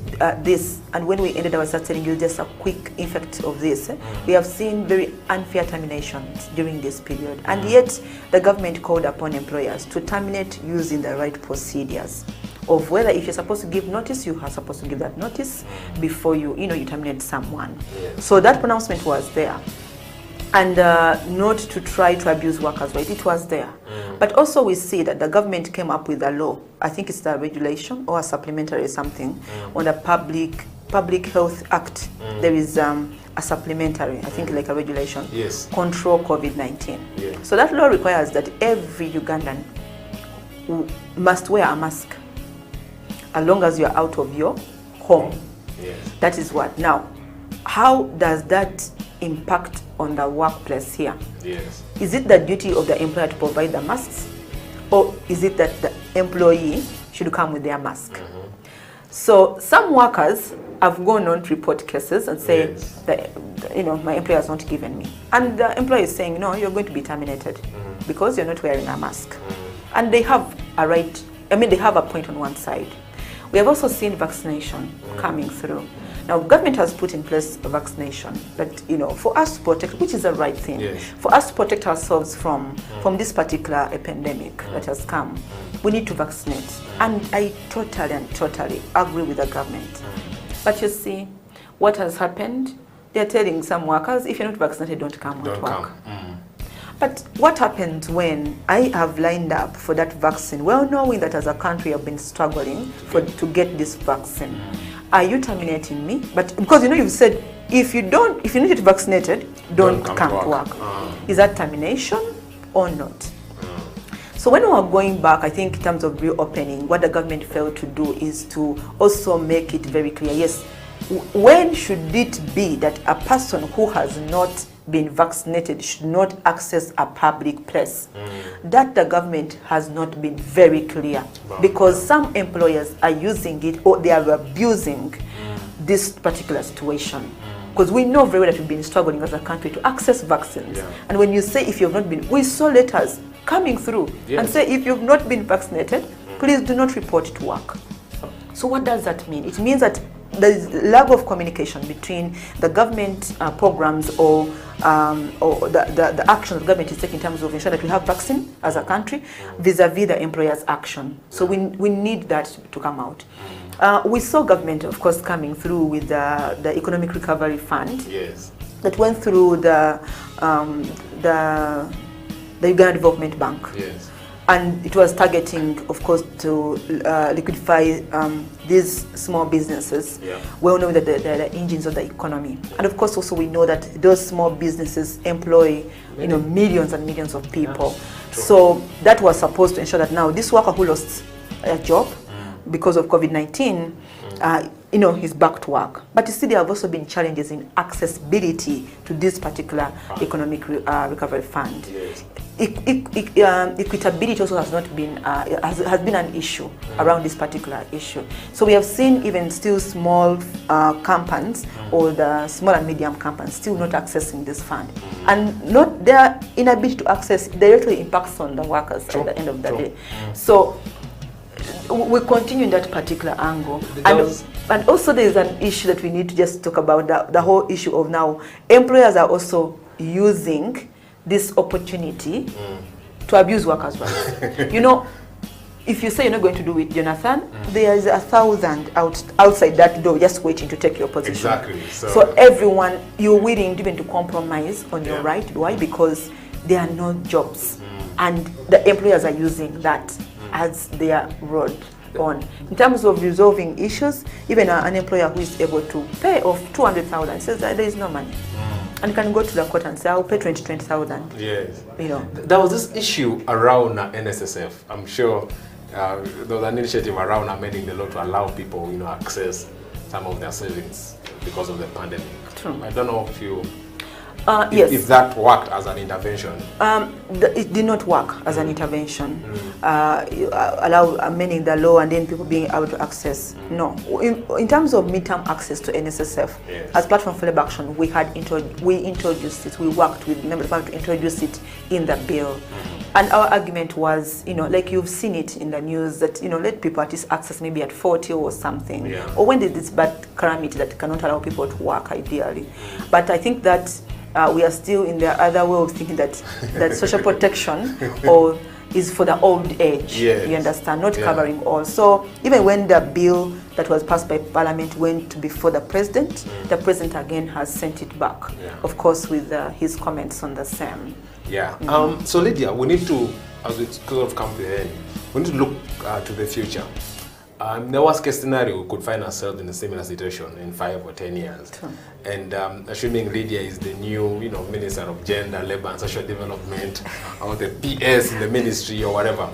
this, and when we ended, I was telling you just a quick effect of this, we have seen very unfair terminations during this period. And yet, the government called upon employers to terminate using the right procedures of whether if you're supposed to give notice, you are supposed to give that notice before you terminate someone. Yes. So that pronouncement was there. And not to try to abuse workers, right? It was there. But also we see that the government came up with a law. I think it's the regulation or a supplementary something on the Public Health Act. There is a supplementary, I think like a regulation, Yes. control COVID-19. Yeah. So that law requires that every Ugandan must wear a mask as long as you're out of your home. Yes. That is what. Now, how does that impact on the workplace here? Yes. Is it the duty of the employer to provide the masks, or is it that the employee should come with their mask? So some workers have gone on to report cases and say Yes. that my employer has not given me, and the employer is saying no, you're going to be terminated because you're not wearing a mask, and they have a right. I mean, they have a point on one side. We have also seen vaccination coming through. Now, government has put in place a vaccination that, for us to protect, which is the right thing, Yes. for us to protect ourselves from this particular pandemic that has come, we need to vaccinate. And I totally agree with the government. But you see, what has happened, they're telling some workers, if you're not vaccinated, don't come Don't at work. come. But what happens when I have lined up for that vaccine, well knowing that as a country I've been struggling to get this vaccine? Are you terminating me? But because you've said if you're not yet vaccinated, don't come to work. Is that termination or not? So when we are going back, I think in terms of reopening, what the government failed to do is to also make it very clear. Yes, when should it be that a person who has not been vaccinated should not access a public place? That the government has not been very clear, because some employers are using it or they are abusing this particular situation. Because we know very well that we've been struggling as a country to access vaccines. Yeah. And when you say if you've not been, we saw letters coming through and say if you've not been vaccinated, please do not report to work. So what does that mean? It means that there is lack of communication between the government programs or the action the government is taking in terms of ensuring that we have vaccine as a country vis-a-vis the employer's action. So we need that to come out. We saw government, of course, coming through with the Economic Recovery Fund. Yes. That went through the Uganda Development Bank. Yes. And it was targeting, of course, to liquidify these small businesses, well knowing that they're the engines of the economy. And of course, also we know that those small businesses employ, millions and millions of people. So that was supposed to ensure that now this worker who lost a job because of COVID-19, he's back to work. But you see, there have also been challenges in accessibility to this particular Economic Recovery Fund. Yes. Equitability also has not been has been an issue around this particular issue. So we have seen even still small companies or the small and medium companies still not accessing this fund, and not their inability to access directly impacts on the workers at the end of the day. So we continue in that particular angle. And also there is an issue that we need to just talk about, the whole issue of now employers are also using this opportunity to abuse workers' rights. If you say you're not going to do it, Jonathan, there is 1,000 outside that door just waiting to take your position. Exactly. So everyone, you're willing even to compromise on your right. Why? Because there are no jobs. And the employers are using that as their road on. In terms of resolving issues, even an employer who is able to pay off 200,000 says that there is no money. And can go to the court and say, I'll pay 20,000. Yes. There was this issue around NSSF. I'm sure there was an initiative around amending the law to allow people, access some of their savings because of the pandemic. True. I don't know if you... yes. If that worked as an intervention. It did not work as an intervention. Allow amending the law and then people being able to access. No. In terms of midterm access to NSSF, as Platform for Labour Action, we introduced it. We worked with members of Parliament to introduce it in the bill. And our argument was, like you've seen it in the news, that, let people at least access maybe at 40 or something. Yeah. Or when there's this bad calamity that cannot allow people to work, ideally. But I think that we are still in the other way of thinking that social protection is for the old age, yes. you understand, not covering all. So even when the bill that was passed by Parliament went before the President again has sent it back, of course, with his comments on the same. Yeah. So Lydia, we need to, as we sort of come to the end, we need to look to the future. In the worst case scenario, we could find ourselves in a similar situation in 5 or 10 years. True. And assuming Lydia is the new, Minister of Gender, Labour and Social Development, or the PS in the ministry or whatever,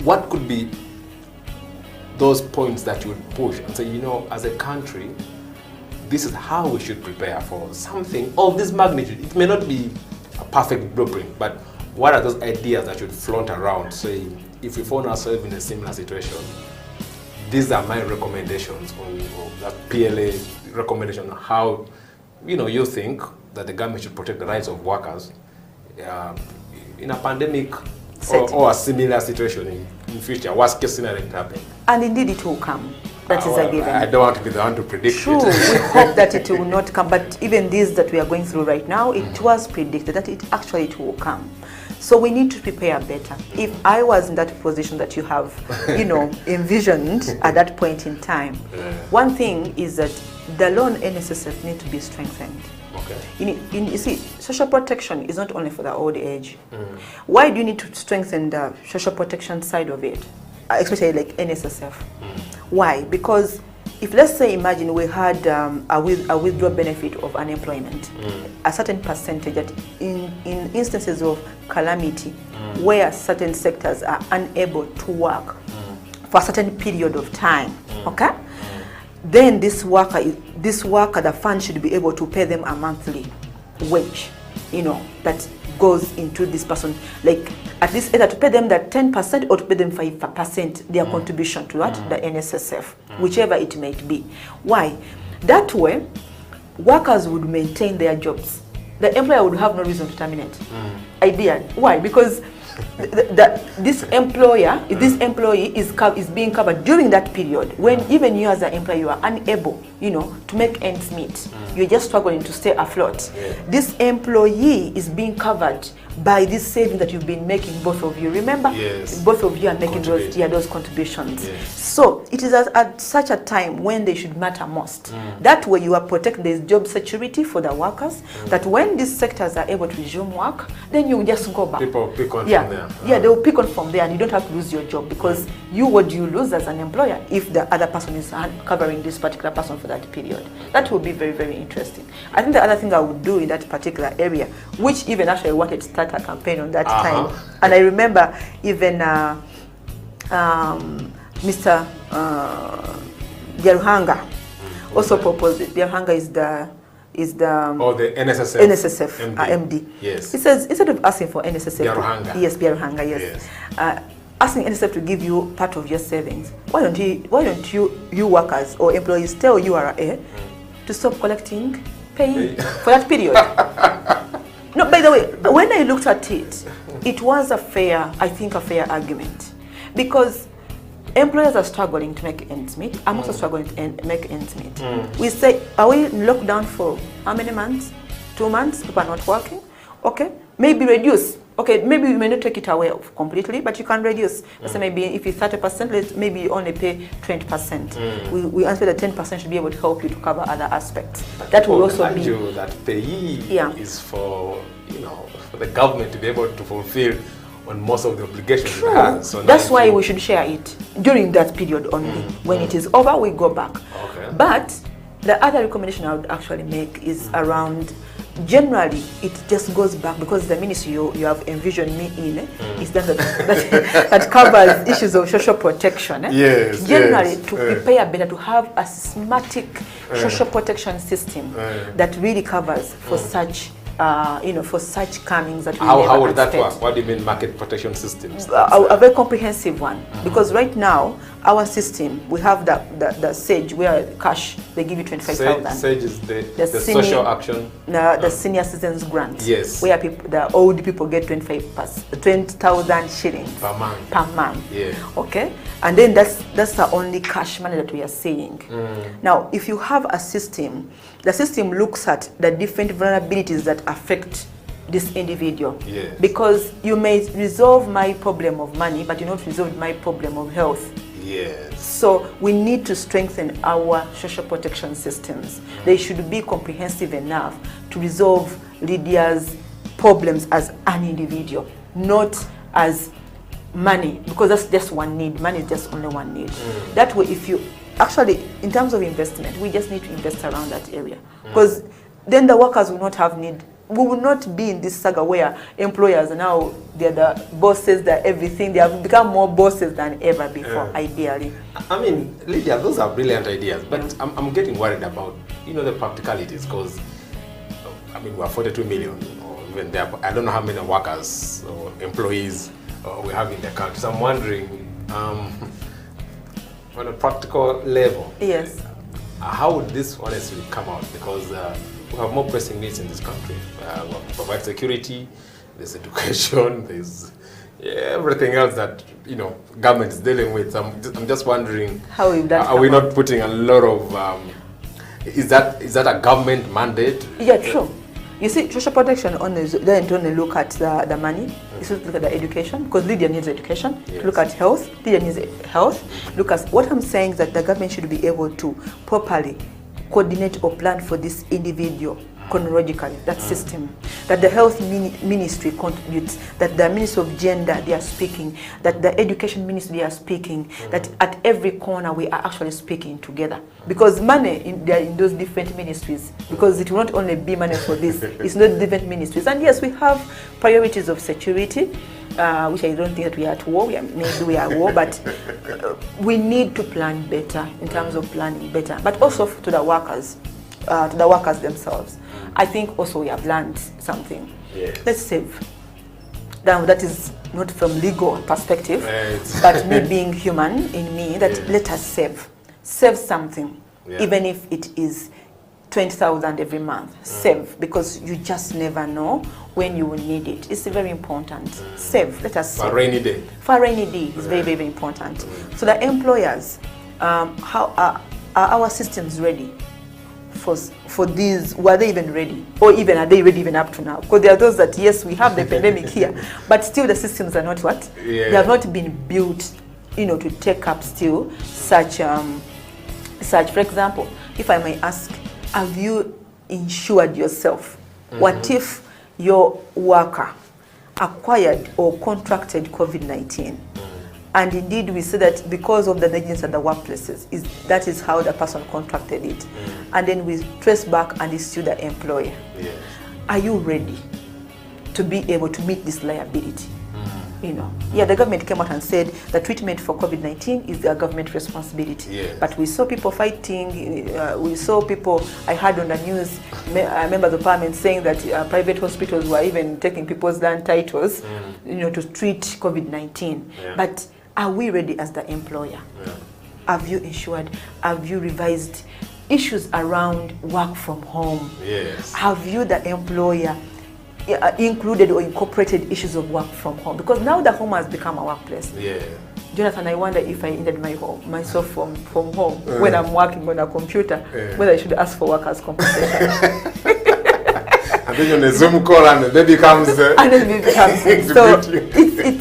what could be those points that you would push and say, as a country, this is how we should prepare for something of this magnitude? It may not be a perfect blueprint, but what are those ideas that should flaunt around, saying, if we find ourselves in a similar situation, these are my recommendations on that PLA recommendation on how, you think that the government should protect the rights of workers in a pandemic or a similar situation in future, worst case scenario happening. And indeed it will come. That is a given. I don't want to be the one to predict True, it. we hope that it will not come, but even this that we are going through right now, it was predicted that it will come. So we need to prepare better. If I was in that position that you have, envisioned at that point in time, one thing is that the law on NSSF need to be strengthened. Okay. You see, social protection is not only for the old age. Why do you need to strengthen the social protection side of it, especially like NSSF? Why? Because if, let's say, imagine we had a withdrawal benefit of unemployment, a certain percentage that in instances of calamity where certain sectors are unable to work for a certain period of time, okay? Then this worker, the fund should be able to pay them a monthly wage, that goes into this person, like at least either to pay them that 10% or to pay them 5% their contribution to that, the NSSF, whichever it might be. Why? That way, workers would maintain their jobs. The employer would have no reason to terminate. Idea. Why? Because this employee is being covered during that period when even you as an employee you are unable, to make ends meet. You're just struggling to stay afloat. This employee is being covered by this saving that you've been making, both of you. Remember, both of you are making those contributions. So it is at such a time when they should matter most. That way you are protecting the job security for the workers, that when these sectors are able to resume work, then you just go back. People pick on from there. Yeah, they will pick on from there, and you don't have to lose your job, because what do you lose as an employer if the other person is covering this particular person for that period? That will be very, very interesting. I think the other thing I would do in that particular area, which even actually I wanted to start a campaign on that time, and I remember even Mr. Byaruhanga also proposed it. Byaruhanga is the the NSSF MD. Yes. He says instead of asking for NSSF, Byaruhanga. Yes. Asking NSSF to give you part of your savings, why don't you workers or employees tell URA to stop collecting pay for that period? No, by the way, when I looked at it, it was a fair argument, because employers are struggling to make ends meet. I'm also struggling to make ends meet. We say, are we in lockdown for how many months? 2 months? People are not working? Okay, maybe reduce. Okay, maybe you may not take it away completely, but you can reduce. So maybe if it's 30%, maybe you only pay 20%. We answer that 10% should be able to help you to cover other aspects. That will also be that payee is for for the government to be able to fulfill on most of the obligations it has. So that's why we should share it during that period only. When it is over, we go back. Okay. But the other recommendation I would actually make is around, generally, it just goes back, because the ministry you have envisioned me in is that covers issues of social protection. Generally, to prepare better, to have a systematic social protection system that really covers for such for such comings that we how would that work? What do you mean market protection systems? A very comprehensive one, because right now our system, we have the SAGE, where cash, they give you 25,000. SAGE is the social action. The senior citizens grant. Yes. Where the old people get 20,000 shillings Per month. Per month. Yeah. Okay. And then that's the only cash money that we are seeing. Now, if you have a system, the system looks at the different vulnerabilities that affect this individual. Yes. Because you may resolve my problem of money, but you not resolve my problem of health. Yes. So we need to strengthen our social protection systems. They should be comprehensive enough to resolve Lydia's problems as an individual, not as money, because that's just one need. Money is just only one need. That way, if you actually, in terms of investment, we just need to invest around that area, because then the workers will not have need. We will not be in this saga where employers are now, they're the bosses, they're everything. They have become more bosses than ever before, ideally. I mean, Lydia, those are brilliant ideas, but I'm getting worried about, the practicalities, because, I mean, we're 42 million, or even there, I don't know how many workers or employees we have in the country. So I'm wondering, on a practical level, Yes. how would this honestly come out? Because we have more pressing needs in this country. We have to provide security, there's education, there's everything else that government is dealing with. I'm just wondering, How will that are we come not putting a lot of? Is that a government mandate? Yeah, true. You see, social protection doesn't only look at the money. You should look at the education, because Lydia needs education. Yes. Look at health. Lydia needs health. Look at what I'm saying is that the government should be able to properly coordinate or plan for this individual chronologically, that system, that the health ministry contributes, that the Ministry of Gender, they are speaking, that the education ministry, they are speaking, that at every corner we are actually speaking together. Because money, they are in those different ministries, because it will not only be money for this, it's not different ministries. And yes, we have priorities of security, which I don't think that we are at war. Maybe we are at war, but we need to plan better in terms of planning better, but also to the workers themselves. I think also we have learned something. Yes. Let's save. Now that is not from legal perspective, Right. but me being human in me, that let us save something, even if it is 20,000 every month. Save, because you just never know when you will need it. It's very important. Save. Let us save. For a rainy day. For a rainy day is very, very important. So the employers, how are our systems ready for these? Were they even ready? Or even are they ready even up to now? Because there are those that, yes, we have the pandemic here, but still the systems are not what? Yeah. They have not been built, to take up still such, for example, if I may ask, have you insured yourself? What if your worker acquired or contracted COVID-19? And indeed, we see that because of the negligence at the workplaces, that is how the person contracted it. And then we trace back and it's still the employer. Yes. Are you ready to be able to meet this liability? Yeah, the government came out and said the treatment for COVID-19 is their government responsibility. Yes. But we saw people fighting. We saw people, I heard on the news, members of parliament saying that private hospitals were even taking people's land titles, to treat COVID-19. Yeah. But are we ready as the employer? Yeah. Have you insured? Have you revised issues around work from home? Yes. Have you, the employer, included or incorporated issues of work from home? Because now the home has become a workplace. Yeah. Jonathan, I wonder if I ended myself from home when I'm working on a computer, whether I should ask for workers' compensation. And then on a Zoom call and the baby comes. And then it becomes so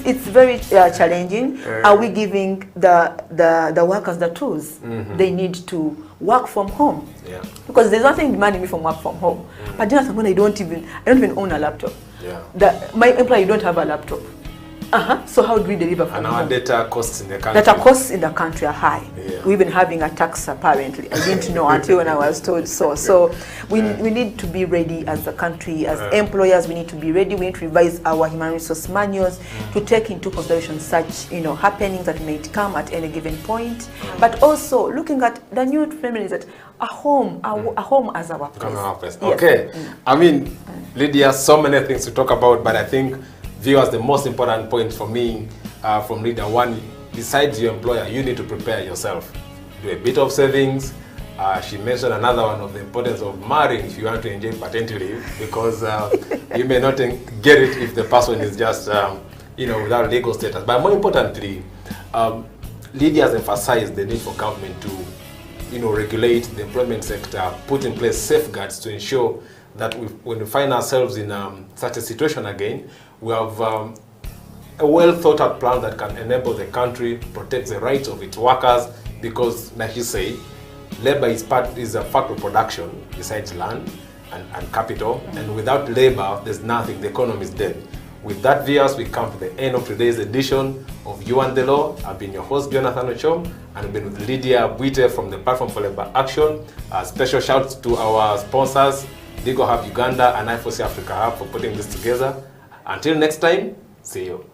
it's very challenging. Are we giving the workers the tools they need to work from home? Yeah. Because there's nothing demanding me from work from home. But Jonathan, when I don't even own a laptop. Yeah. My employee don't have a laptop. So how do we deliver from And home? our data costs in the country. Data costs in the country are high. Yeah. We're even having a tax apparently. I didn't know until when I was told so. So we need to be ready as a country, as employers. We need to be ready. We need to revise our human resource manuals to take into consideration such happenings that may come at any given point. But also looking at the new families that a home as a workplace. Yes. Okay. I mean, Lydia, so many things to talk about, but I think viewers, the most important point for me from Lydia, one, besides your employer, you need to prepare yourself. Do a bit of savings. She mentioned another one of the importance of marrying if you want to enjoy paternity leave, because you may not get it if the person is just, without legal status. But more importantly, Lydia has emphasized the need for government to, regulate the employment sector, put in place safeguards to ensure that when we find ourselves in such a situation again, we have a well thought out plan that can enable the country, protect the rights of its workers, because, like you say, labor is a factor of production besides land and capital, and without labor, there's nothing. The economy is dead. With that, viewers, we come to the end of today's edition of You and the Law. I've been your host, Jonathan Ochom, and I've been with Lydia Bwite from the Platform for Labor Action. Special shouts to our sponsors, Legal Hub Uganda and I4C Africa Hub, for putting this together. Until next time, see you.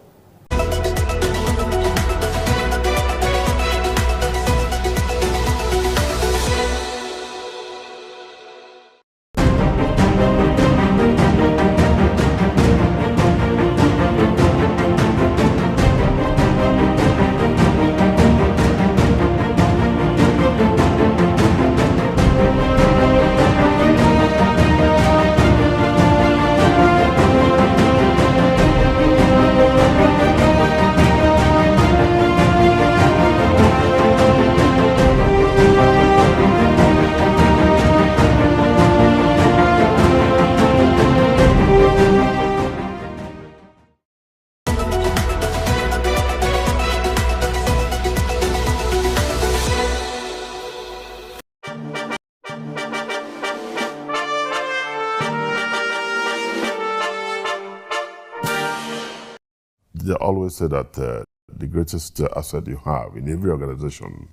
They always say that the greatest asset you have in every organization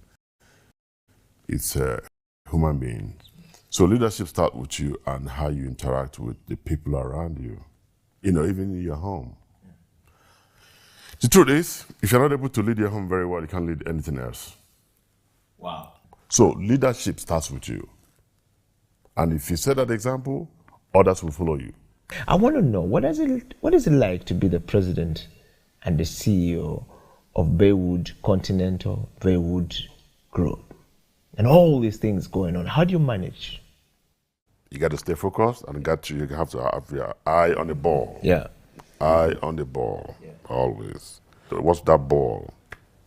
is human beings. So leadership starts with you and how you interact with the people around you, even in your home. The truth is, if you're not able to lead your home very well, you can't lead anything else. Wow. So leadership starts with you. And if you set that example, others will follow you. I want to know, what is it like to be the president and the CEO of Baywood Continental, Baywood Group, and all these things going on? How do you manage? You got to stay focused, and you have to have your eye on the ball. Yeah. Eye on the ball, always. So what's that ball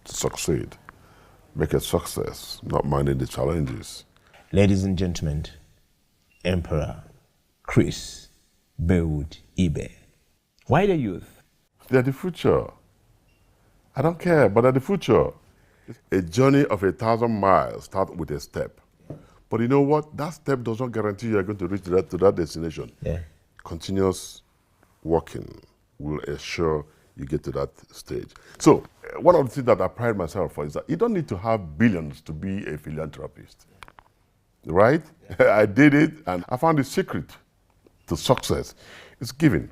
to succeed? Make a success, not minding the challenges. Ladies and gentlemen, Emperor Chris Baywood Ibe. Why the youth? They're the future. I don't care, but they're the future. A journey of 1,000 miles starts with a step. But you know what? That step does not guarantee you're going to reach to that destination. Yeah. Continuous working will ensure you get to that stage. So one of the things that I pride myself for is that you don't need to have billions to be a philanthropist, right? Yeah. I did it, and I found the secret to success. It's giving.